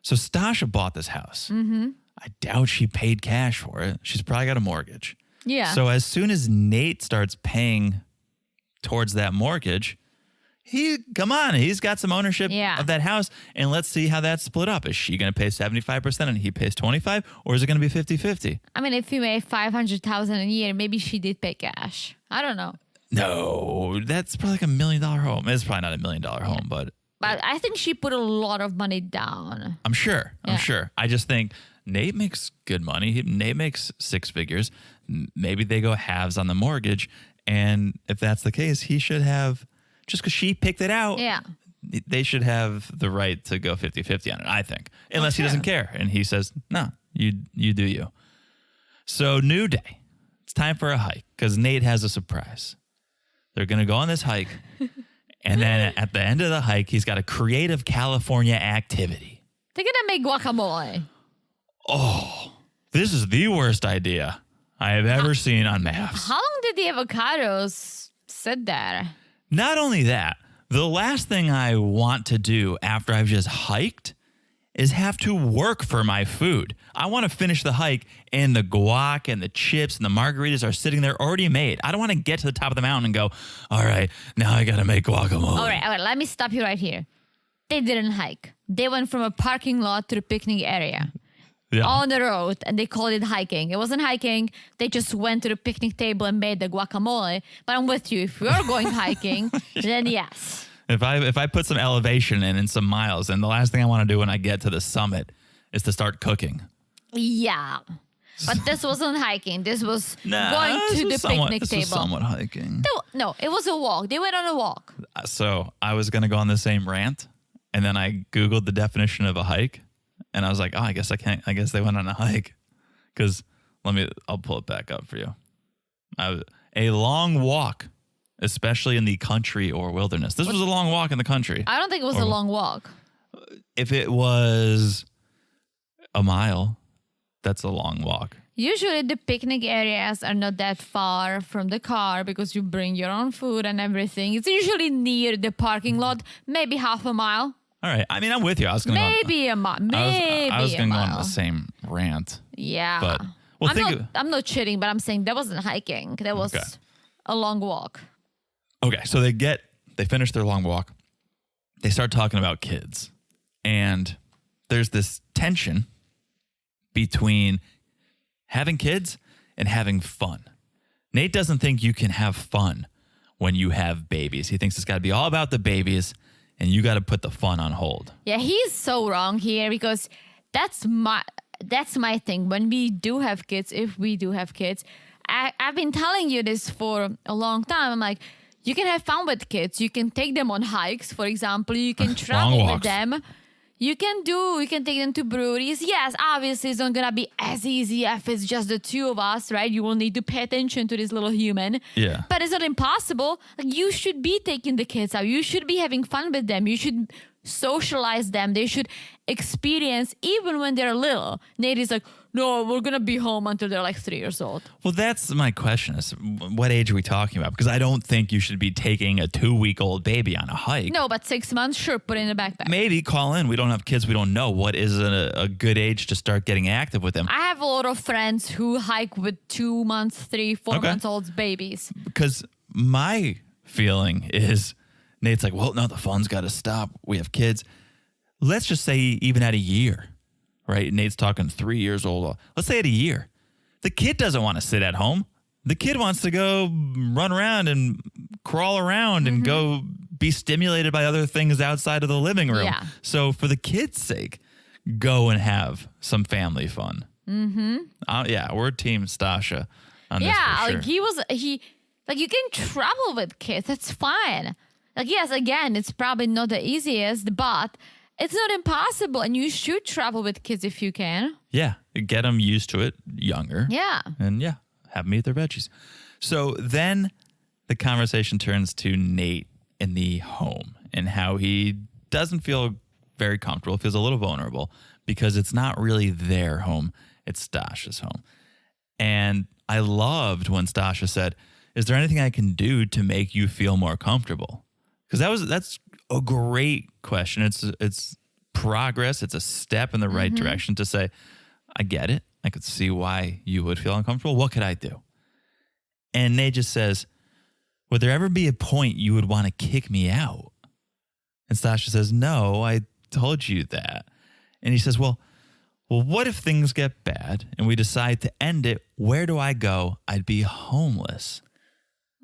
So Stasha bought this house. I doubt she paid cash for it. She's probably got a mortgage. Yeah. So as soon as Nate starts paying towards that mortgage, he's got some ownership of that house. And let's see how that's split up. Is she going to pay 75% and he pays 25%? Or is it going to be 50-50? I mean, if you made $500,000 a year, maybe she did pay cash. I don't know. No, that's probably like $1 million home. It's probably not $1 million home, but I think she put a lot of money down. I'm sure. I just think Nate makes good money. Nate makes 6 figures. Maybe they go halves on the mortgage. And if that's the case, he should have, just because she picked it out, they should have the right to go 50-50 on it, I think. Unless he doesn't care. And he says, no, you do you. So new day. It's time for a hike because Nate has a surprise. They're going to go on this hike. And then at the end of the hike, he's got a creative California activity. They're going to make guacamole. Oh, this is the worst idea I have ever seen on maps. How long did the avocados sit there? Not only that, the last thing I want to do after I've just hiked is have to work for my food. I want to finish the hike and the guac and the chips and the margaritas are sitting there already made. I don't want to get to the top of the mountain and go, all right, now I got to make guacamole. All right, let me stop you right here. They didn't hike. They went from a parking lot to the picnic area. Yeah. On the road, and they called it hiking. It wasn't hiking. They just went to the picnic table and made the guacamole. But I'm with you. If you're going hiking, then yes. If I put some elevation in and some miles, and the last thing I want to do when I get to the summit is to start cooking. Yeah. But this wasn't hiking. This was going to the picnic this table. was somewhat hiking. No, it was a walk. They went on a walk. So I was going to go on the same rant, and then I Googled the definition of a hike. And I was like, oh, I guess I can't. I guess they went on a hike. Because I'll pull it back up for you. A long walk, especially in the country or wilderness. This was a long walk in the country. I don't think it was a long walk. If it was a mile, that's a long walk. Usually the picnic areas are not that far from the car because you bring your own food and everything. It's usually near the parking lot, maybe half a mile. All right. I mean, I'm with you. I was going to maybe a mile. I was going to go on the same rant. Yeah. But I'm not cheating, but I'm saying that wasn't hiking. That was a long walk. Okay, so they finish their long walk. They start talking about kids. And there's this tension between having kids and having fun. Nate doesn't think you can have fun when you have babies. He thinks it's got to be all about the babies and you got to put the fun on hold. Yeah, he's so wrong here because that's my thing. When we do have kids, if we do have kids, I've been telling you this for a long time. I'm like, you can have fun with kids. You can take them on hikes, for example. You can travel with them. You can take them to breweries. Yes, obviously it's not going to be as easy if it's just the two of us, right? You will need to pay attention to this little human. Yeah. But it's not impossible. Like, you should be taking the kids out. You should be having fun with them. You should socialize them. They should experience, even when they're little. Nate is like, no, we're going to be home until they're like 3 years old. Well, that's my question is, what age are we talking about? Because I don't think you should be taking a 2-week-old baby on a hike. No, but 6 months, sure, put it in a backpack. Maybe call in. We don't have kids. We don't know. What is a good age to start getting active with them? I have a lot of friends who hike with 2 months, 3, 4 months old babies. Because my feeling is Nate's like, well, no, the fun's got to stop. We have kids. Let's just say even at a year, right? Nate's talking 3 years old. Let's say at a year. The kid doesn't want to sit at home. The kid wants to go run around and crawl around and go be stimulated by other things outside of the living room. Yeah. So for the kid's sake, go and have some family fun. Mm-hmm. Yeah, we're Team Stasha on this for sure. Like you can travel with kids. That's fine. Like, yes, again, it's probably not the easiest, but it's not impossible. And you should travel with kids if you can. Yeah. Get them used to it younger. Yeah. And yeah, have them eat their veggies. So then the conversation turns to Nate in the home and how he doesn't feel very comfortable, feels a little vulnerable because it's not really their home. It's Stasha's home. And I loved when Stasha said, is there anything I can do to make you feel more comfortable? Because that's a great question. It's progress. It's a step in the right direction to say, I get it. I could see why you would feel uncomfortable. What could I do? And Nate just says, would there ever be a point you would want to kick me out? And Stasha says, no, I told you that. And he says, well, what if things get bad and we decide to end it? Where do I go? I'd be homeless.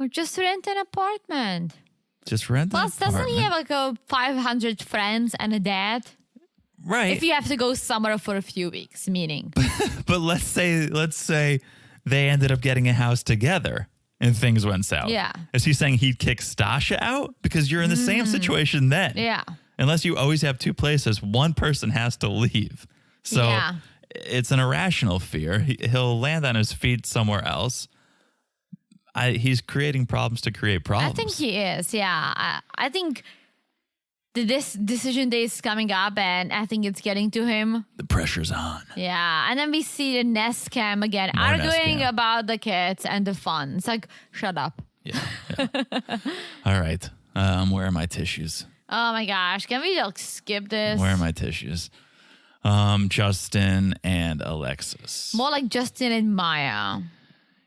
Or just rent an apartment. Just rent an Plus, apartment. doesn't he have like a 500 friends and a dad? Right. If you have to go somewhere for a few weeks, meaning. But let's say they ended up getting a house together and things went south. Yeah. Is he saying he'd kick Stasha out? Because you're in the same situation then. Yeah. Unless you always have two places, one person has to leave. So Yeah. it's an irrational fear. He'll land on his feet somewhere else. He's creating problems to create problems. I think he is, yeah. I think this decision day is coming up and I think it's getting to him. The pressure's on. Yeah, and then we see the Nest Cam again, More arguing Nest Cam. about the kids and the fun. It's like, shut up. Yeah. All right. I'm wearing my tissues. Oh my gosh, can we like skip this? Where are my tissues? Justin and Alexis. More like Justin and Maya.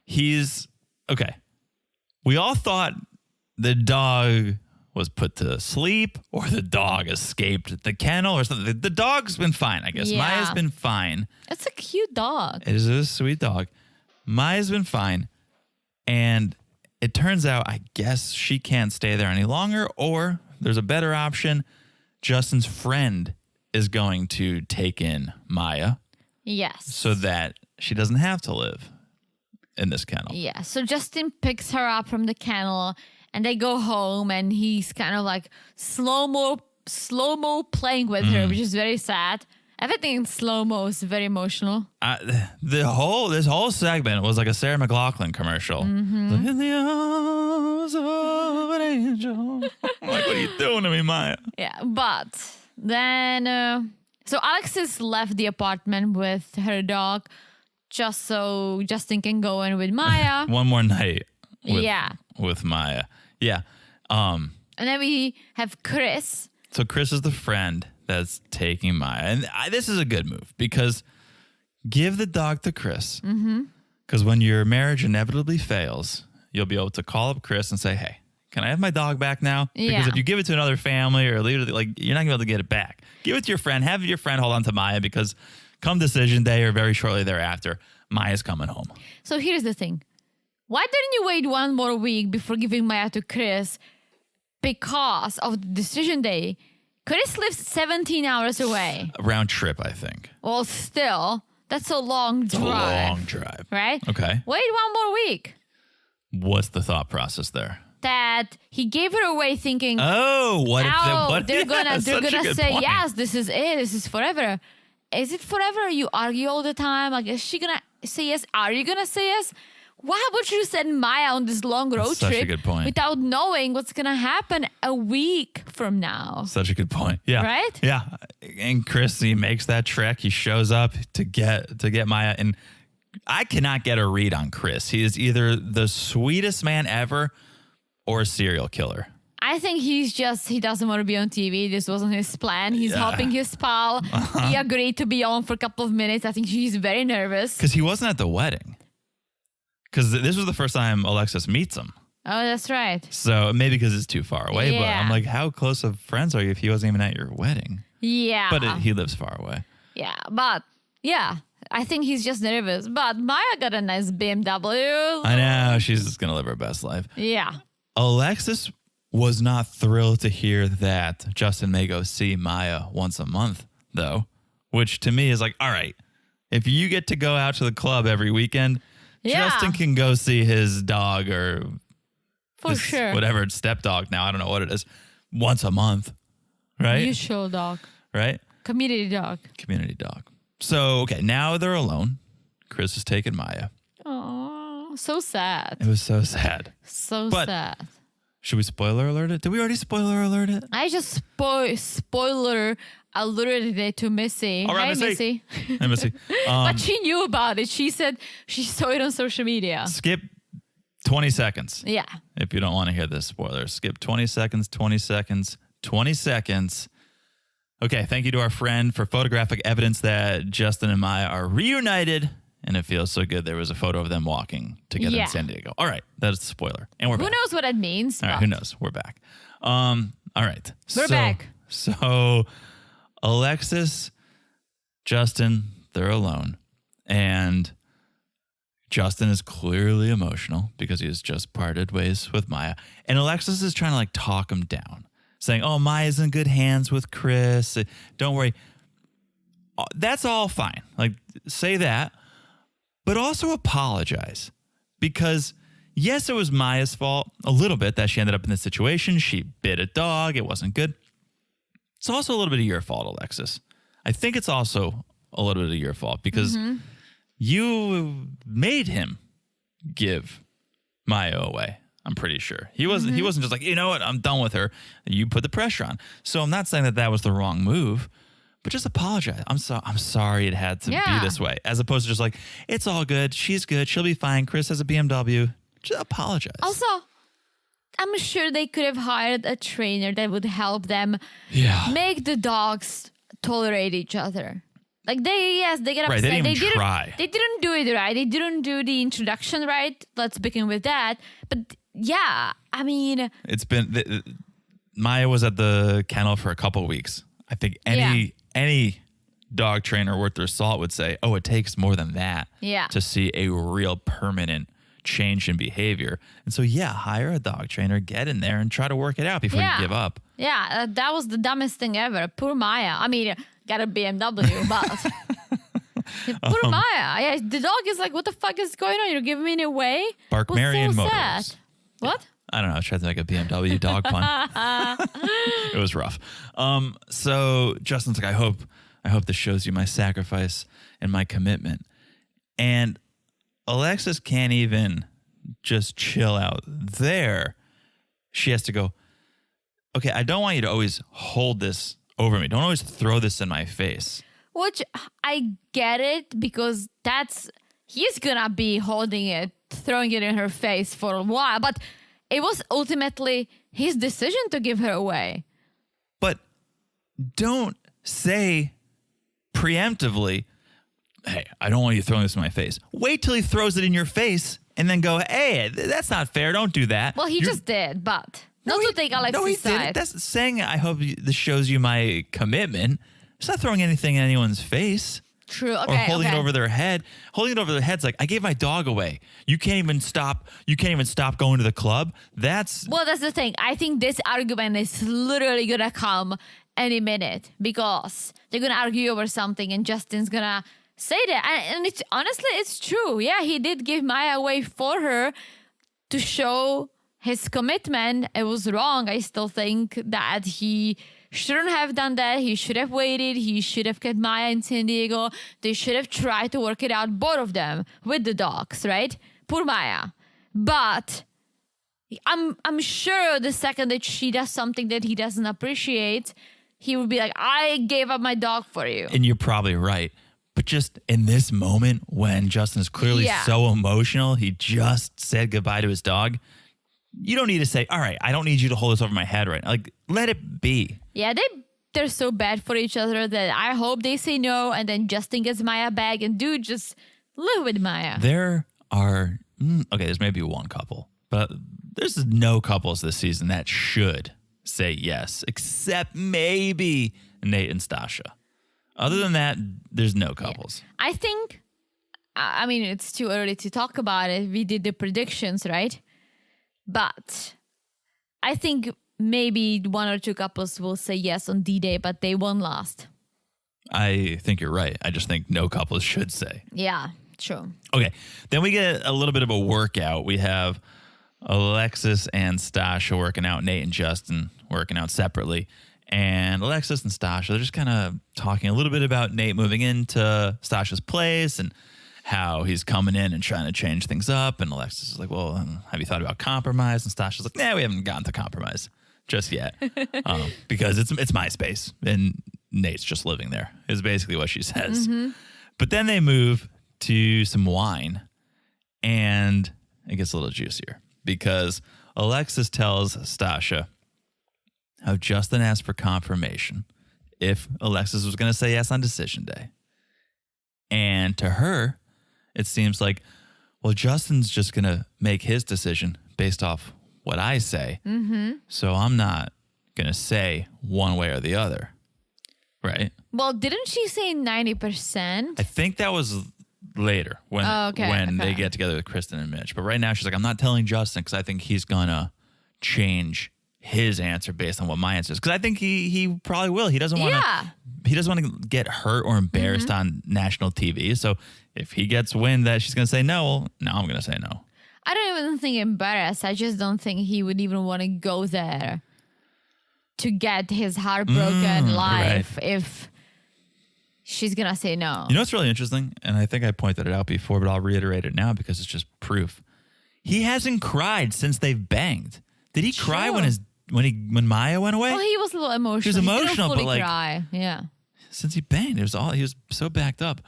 He's okay. We all thought the dog was put to sleep or the dog escaped the kennel or something. The dog's been fine, I guess. Yeah. Maya's been fine. It's a cute dog. It is a sweet dog. Maya's been fine. And it turns out, I guess she can't stay there any longer, or there's a better option. Justin's friend is going to take in Maya Yes. so that she doesn't have to live in this kennel. Yeah, so Justin picks her up from the kennel and they go home and he's kind of like slow-mo playing with her, which is very sad. Everything in slow-mo is very emotional. This whole segment was like a Sarah McLachlan commercial. Like, in the arms of an angel. I'm like, what are you doing to me, Maya? Yeah, but then... so Alexis left the apartment with her dog just so Justin can go in with Maya. One more night Yeah. with Maya. Yeah. And then we have Chris. So Chris is the friend that's taking Maya. And this is a good move because give the dog to Chris. Because when your marriage inevitably fails, you'll be able to call up Chris and say, hey, can I have my dog back now? Because Yeah. if you give it to another family or leave it, like, you're not gonna be able to get it back. Give it to your friend. Have your friend hold on to Maya, because come decision day or very shortly thereafter, Maya's coming home. So here's the thing. Why didn't you wait one more week before giving Maya to Chris? Because of the decision day. Chris lives 17 hours away. A round trip, I think. Well, still, that's a long drive. A long drive. Right? Okay. Wait one more week. What's the thought process there? That he gave her away thinking, Oh, what if they're gonna such a good say point. yes, this is it, this is forever. Is it forever? You argue all the time. Like, is she gonna say yes? Are you gonna say yes? Why would you send Maya on this long road Such a trip good point. without knowing what's gonna happen a week from now? Such a good point. Yeah. Right? Yeah. And Chris, he makes that trek. He shows up to get Maya. And I cannot get a read on Chris. He is either the sweetest man ever or a serial killer. I think he doesn't want to be on TV. This wasn't his plan. He's helping his pal. He agreed to be on for a couple of minutes. I think he's very nervous. Because he wasn't at the wedding. Because this was the first time Alexis meets him. Oh, that's right. So maybe because it's too far away. But Yeah. I'm like, how close of friends are you if he wasn't even at your wedding? Yeah. But he lives far away. Yeah, but yeah, I think he's just nervous. But Maya got a nice BMW. I know. She's just going to live her best life. Yeah. Alexis was not thrilled to hear that Justin may go see Maya once a month, though, which to me is like, all right, if you get to go out to the club every weekend, Yeah. Justin can go see his dog or For his sure. whatever stepdog now. I don't know what it is. Once a month, right? Usual dog. Right? Community dog. Community dog. So, okay, now they're alone. Chris has taken Maya. Oh, so sad. It was so sad. So But- sad. Should we spoiler alert it? Did we already spoiler alert it? I just spoiler alerted it to Missy. All right, Hey, Missy. Missy. Let me see. But she knew about it. She said she saw it on social media. Skip 20 seconds. Yeah. If you don't want to hear this spoiler, skip 20 seconds, 20 seconds, 20 seconds. Okay, thank you to our friend for photographic evidence that Justin and Maya are reunited, and it feels so good. There was a photo of them walking together Yeah. in San Diego. All right, that's the spoiler. And we're Who back. knows what that means? All right, but who knows? We're back. All right. We're back. So Alexis, Justin, they're alone. And Justin is clearly emotional because he has just parted ways with Maya. And Alexis is trying to like talk him down, saying, oh, Maya's in good hands with Chris. Don't worry. That's all fine. Like, say that, but also apologize. Because, yes, it was Maya's fault a little bit that she ended up in this situation. She bit a dog. It wasn't good. It's also a little bit of your fault, Alexis. I think it's also a little bit of your fault because you made him give Maya away. I'm pretty sure he wasn't. He wasn't just like, you know what, I'm done with her. You put the pressure on. So I'm not saying that that was the wrong move, but just apologize. I'm sorry it had to be this way, as opposed to just like, it's all good. She's good. She'll be fine. Chris has a BMW. Just apologize. Also, I'm sure they could have hired a trainer that would help them make the dogs tolerate each other. Like they get upset. Right, they didn't even try. They didn't do it right. They didn't do the introduction right. Let's begin with that. But yeah, I mean, It's been Maya was at the kennel for a couple weeks. I think any dog trainer worth their salt would say, "Oh, it takes more than that to see a real permanent change in behavior." And so, hire a dog trainer, get in there, and try to work it out before you give up. Yeah, that was the dumbest thing ever. Poor Maya. I mean, got a BMW, but poor Maya. Yeah, the dog is like, what the fuck is going on? You're giving me away? Bark Was Marion so Motors. sad. What? I don't know. I was trying to make a BMW dog pun. It was rough. So Justin's like, I hope this shows you my sacrifice and my commitment. And Alexis can't even just chill out there. She has to go, okay, I don't want you to always hold this over me. Don't always throw this in my face. Which I get it because he's gonna be holding it, throwing it in her face for a while, but it was ultimately his decision to give her away. But don't say preemptively, hey, I don't want you throwing this in my face. Wait till he throws it in your face and then go, hey, that's not fair. Don't do that. Well, he just did, but not to take Alexis' No, he side. didn't. That's saying, I hope this shows you my commitment. It's not throwing anything in anyone's face. True. Okay. Or holding it over their head. Holding it over their head's like, I gave my dog away. You can't even stop going to the club. That's the thing. I think this argument is literally gonna come any minute because they're gonna argue over something, and Justin's gonna say that. And it's honestly, it's true. Yeah, he did give Maya away for her to show his commitment. It was wrong. I still think that he shouldn't have done that. He should have waited. He should have kept Maya in San Diego. They should have tried to work it out, both of them, with the dogs, right? Poor Maya. But I'm sure the second that she does something that he doesn't appreciate, he would be like, I gave up my dog for you. And you're probably right. But just in this moment when Justin is clearly so emotional, he just said goodbye to his dog. You don't need to say, all right, I don't need you to hold this over my head right now. Like, let it be. Yeah, they're so bad for each other that I hope they say no, and then Justin gets Maya back, and dude, just live with Maya. There are, there's maybe one couple, but there's no couples this season that should say yes, except maybe Nate and Stasha. Other than that, there's no couples. Yeah. I think, I mean, it's too early to talk about it. We did the predictions, right? But I think maybe one or two couples will say yes on D-Day, but they won't last. I think you're right. I just think no couples should say. Yeah, true. Okay, then we get a little bit of a workout. We have Alexis and Stasha working out, Nate and Justin working out separately. And Alexis and Stasha, they're just kind of talking a little bit about Nate moving into Stasha's place and how he's coming in and trying to change things up. And Alexis is like, well, have you thought about compromise? And Stasha's like, nah, we haven't gotten to compromise just yet because it's my space and Nate's just living there is basically what she says. Mm-hmm. But then they move to some wine and it gets a little juicier because Alexis tells Stasha how Justin asked for confirmation if Alexis was going to say yes on decision day. And to her, it seems like, well, Justin's just going to make his decision based off what I say. Mm-hmm. So I'm not going to say one way or the other. Right? Well, didn't she say 90%? I think that was later when they get together with Kristen and Mitch. But right now she's like, I'm not telling Justin because I think he's going to change his answer based on what my answer is. Because I think he probably will. He doesn't want to. He doesn't want to get hurt or embarrassed on national TV. So if he gets wind that she's going to say no, well, now I'm going to say no. I don't even think embarrassed. I just don't think he would even want to go there to get his heartbroken life if she's going to say no. You know what's really interesting? And I think I pointed it out before, but I'll reiterate it now because it's just proof. He hasn't cried since they've banged. Did he cry when Maya went away? Well, he was a little emotional. He was emotional, but like cry. Yeah. Since he banged, he was so backed up.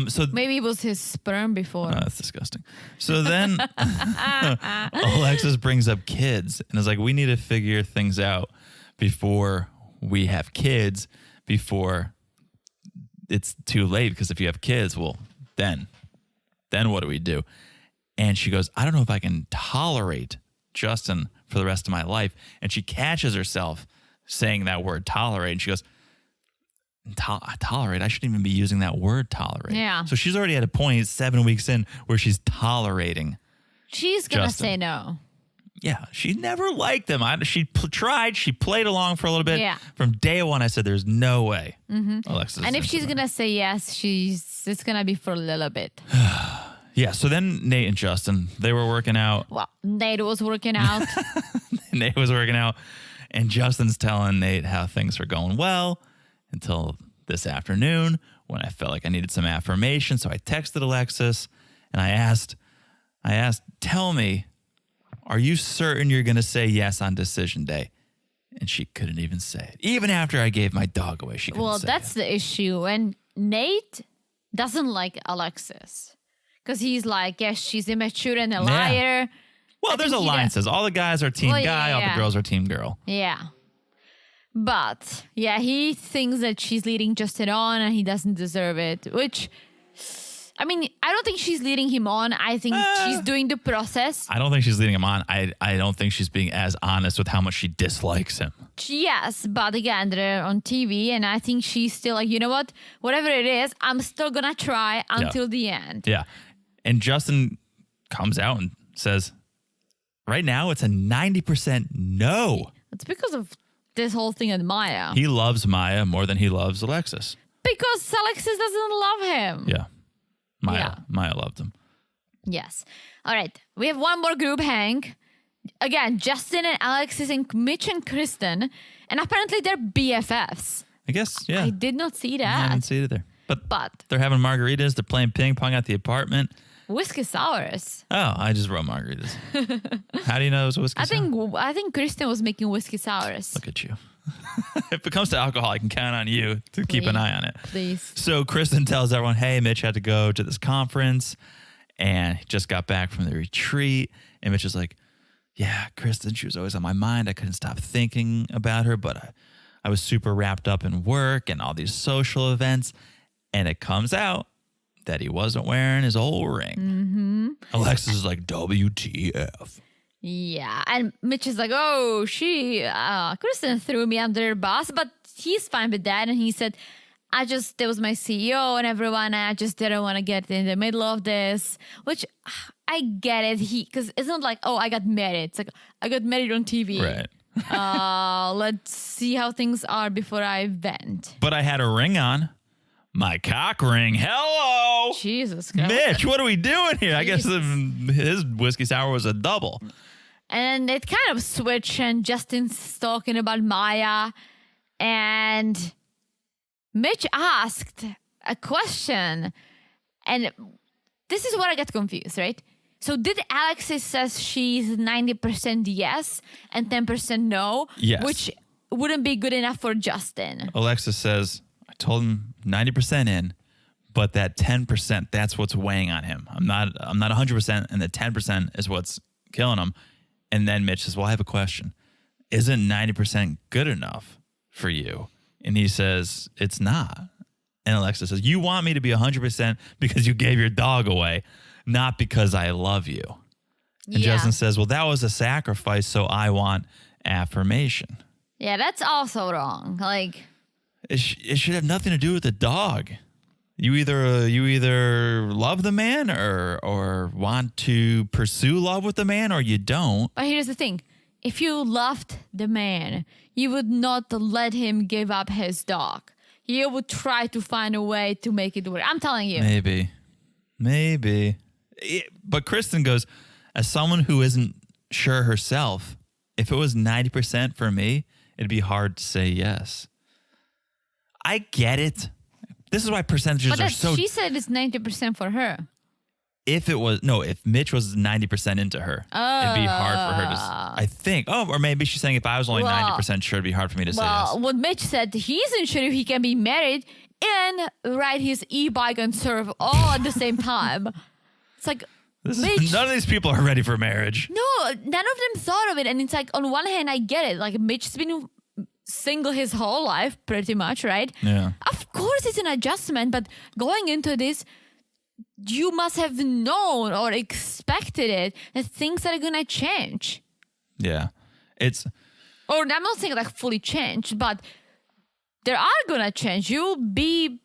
So maybe it was his sperm before. Oh, that's disgusting. So then Alexis brings up kids and is like, we need to figure things out before we have kids, before it's too late. Because if you have kids, well, then what do we do? And she goes, I don't know if I can tolerate Justin for the rest of my life. And she catches herself saying that word tolerate. And she goes, tolerate? I shouldn't even be using that word tolerate. Yeah. So she's already at a point 7 weeks in where she's tolerating. She's going to say no. Yeah. She never liked them. She tried. She played along for a little bit. Yeah. From day one, I said, there's no way. Mm-hmm. Alexis. And if she's going to say yes, it's going to be for a little bit. Yeah, so then Nate and Justin, they were working out. Well, Nate was working out. Nate was working out, and Justin's telling Nate how things were going well until this afternoon when I felt like I needed some affirmation. So I texted Alexis, and I asked, tell me, are you certain you're going to say yes on decision day? And she couldn't even say it. Even after I gave my dog away, she couldn't say it. Well, that's the issue. And Nate doesn't like Alexis. Because he's like, yes, she's immature and a liar. Well, there's alliances. All the guys are team guy, all the girls are team girl. Yeah. But, yeah, he thinks that she's leading Justin on and he doesn't deserve it. Which, I mean, I don't think she's leading him on. I think she's doing the process. I don't think she's leading him on. I don't think she's being as honest with how much she dislikes him. Yes, but again, they're on TV, and I think she's still like, you know what? Whatever it is, I'm still gonna try until the end. Yeah. And Justin comes out and says, right now it's a 90% no. It's because of this whole thing with Maya. He loves Maya more than he loves Alexis. Because Alexis doesn't love him. Yeah. Maya loved him. Yes. All right. We have one more group hang. Again, Justin and Alexis and Mitch and Kristen. And apparently they're BFFs. I guess, yeah. I did not see that. I didn't see it either. But they're having margaritas. They're playing ping pong at the apartment. whiskey sours. Oh, I just wrote margaritas. How do you know it was whiskey sour? I think Kristen was making whiskey sours. Look at you. If it comes to alcohol, I can count on you to keep an eye on it. Please. So Kristen tells everyone, hey, Mitch had to go to this conference and he just got back from the retreat. And Mitch is like, yeah, Kristen, she was always on my mind. I couldn't stop thinking about her, but I was super wrapped up in work and all these social events. And it comes out that he wasn't wearing his old ring. Mm-hmm. Alexis is like, WTF. Yeah, and Mitch is like, oh, Kristen threw me under the bus, but he's fine with that. And he said, there was my CEO and everyone, and I just didn't want to get in the middle of this, which I get it. Because it's not like, oh, I got married. It's like, I got married on TV. Right. Let's see how things are before I vent. But I had a ring on. My cock ring. Hello. Jesus Christ. Mitch, what are we doing here? I guess his whiskey sour was a double. And it kind of switched, and Justin's talking about Maya. And Mitch asked a question. And this is where I get confused, right? So did Alexis says she's 90% yes and 10% no? Yes. Which wouldn't be good enough for Justin. Alexis says, I told him 90% in, but that 10%, that's what's weighing on him. I'm not 100%, and the 10% is what's killing him. And then Mitch says, well, I have a question. Isn't 90% good enough for you? And he says, it's not. And Alexis says, you want me to be 100% because you gave your dog away, not because I love you. And Justin says, well, that was a sacrifice, so I want affirmation. Yeah, that's also wrong. Like, it should have nothing to do with the dog. You either love the man or want to pursue love with the man, or you don't. But here's the thing. If you loved the man, you would not let him give up his dog. You would try to find a way to make it work. I'm telling you. Maybe. But Kristen goes, as someone who isn't sure herself, if it was 90% for me, it'd be hard to say yes. I get it. This is why percentages are so... She said it's 90% for her. If Mitch was 90% into her, it'd be hard for her to... I think. Oh, or maybe she's saying if I was only 90% sure, it'd be hard for me to say yes. What Mitch said, he isn't sure if he can be married and ride his e-bike and surf all at the same time. It's like... None of these people are ready for marriage. No, none of them thought of it. And it's like, on one hand, I get it. Like, Mitch's been single his whole life, pretty much, right? Yeah. Of course, it's an adjustment, but going into this, you must have known or expected it that things are gonna change. Yeah, Or I'm not saying like fully change, but they are gonna change. You'll be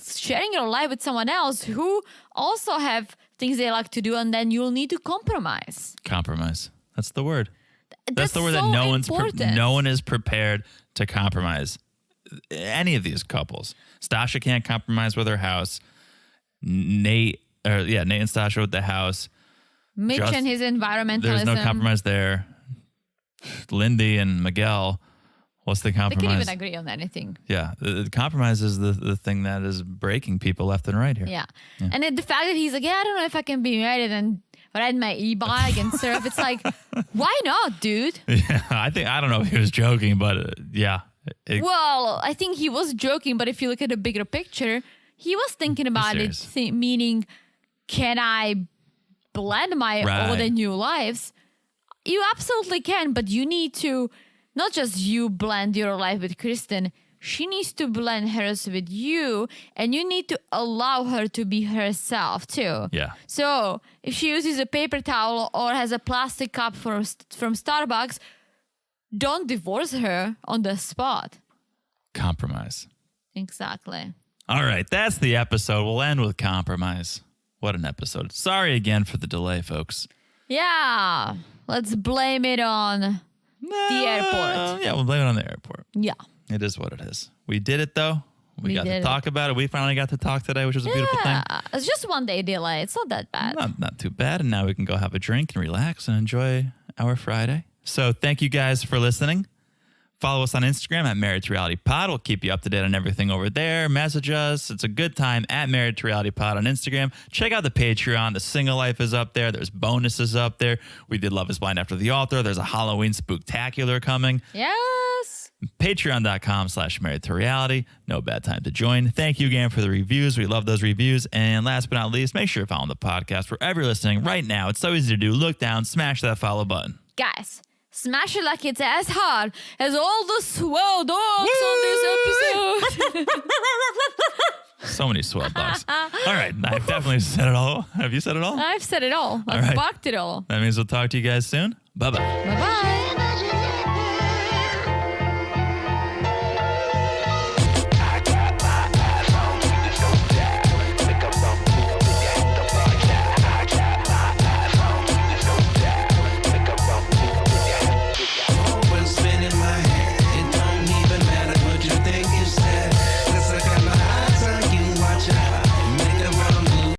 sharing your life with someone else who also have things they like to do, and then you'll need to compromise. Compromise. That's the word. That's the word so that no one is prepared to compromise. Any of these couples. Stasha can't compromise with her house. Nate and Stasha with the house. Mitch and his environmentalism. There's no compromise there. Lindy and Miguel. What's the compromise? They can't even agree on anything. Yeah. The compromise is the thing that is breaking people left and right here. Yeah. And then the fact that he's like, I don't know if I can be married and ride my e-bike and surf. It's like, why not, dude? Yeah, I don't know if he was joking, but yeah. Well, I think he was joking, but if you look at the bigger picture, he was thinking about it, meaning, can I blend my old and new lives? You absolutely can, but you need to, not just you blend your life with Kristen, she needs to blend hers with you, and you need to allow her to be herself too. Yeah. So if she uses a paper towel or has a plastic cup from Starbucks, don't divorce her on the spot. Compromise. Exactly. All right, that's the episode. We'll end with compromise. What an episode. Sorry again for the delay, folks. Yeah. Let's blame it on the airport. Yeah, we'll blame it on the airport. Yeah. It is what it is. We did it, though. We got to did talk about it. We finally got to talk today, which was a beautiful thing. It's just 1 day delay. It's not that bad. Not too bad. And now we can go have a drink and relax and enjoy our Friday. So thank you guys for listening. Follow us on Instagram at Married to Reality Pod. We'll keep you up to date on everything over there. Message us. It's a good time at Married to Reality Pod on Instagram. Check out the Patreon. The Single Life is up there. There's bonuses up there. We did Love is Blind After the Altar. There's a Halloween spooktacular coming. Yes. Patreon.com/Married to Reality. No bad time to join. Thank you again for the reviews. We love those reviews. And last but not least, make sure to follow the podcast wherever you're listening right now. It's so easy to do. Look down, smash that follow button. Guys, smash it like it's as hard as all the swell dogs on this episode. So many swell dogs. All right. I've definitely said it all. Have you said it all? I've said it all. I've right. barked it all. That means we'll talk to you guys soon. Bye-bye. Bye-bye.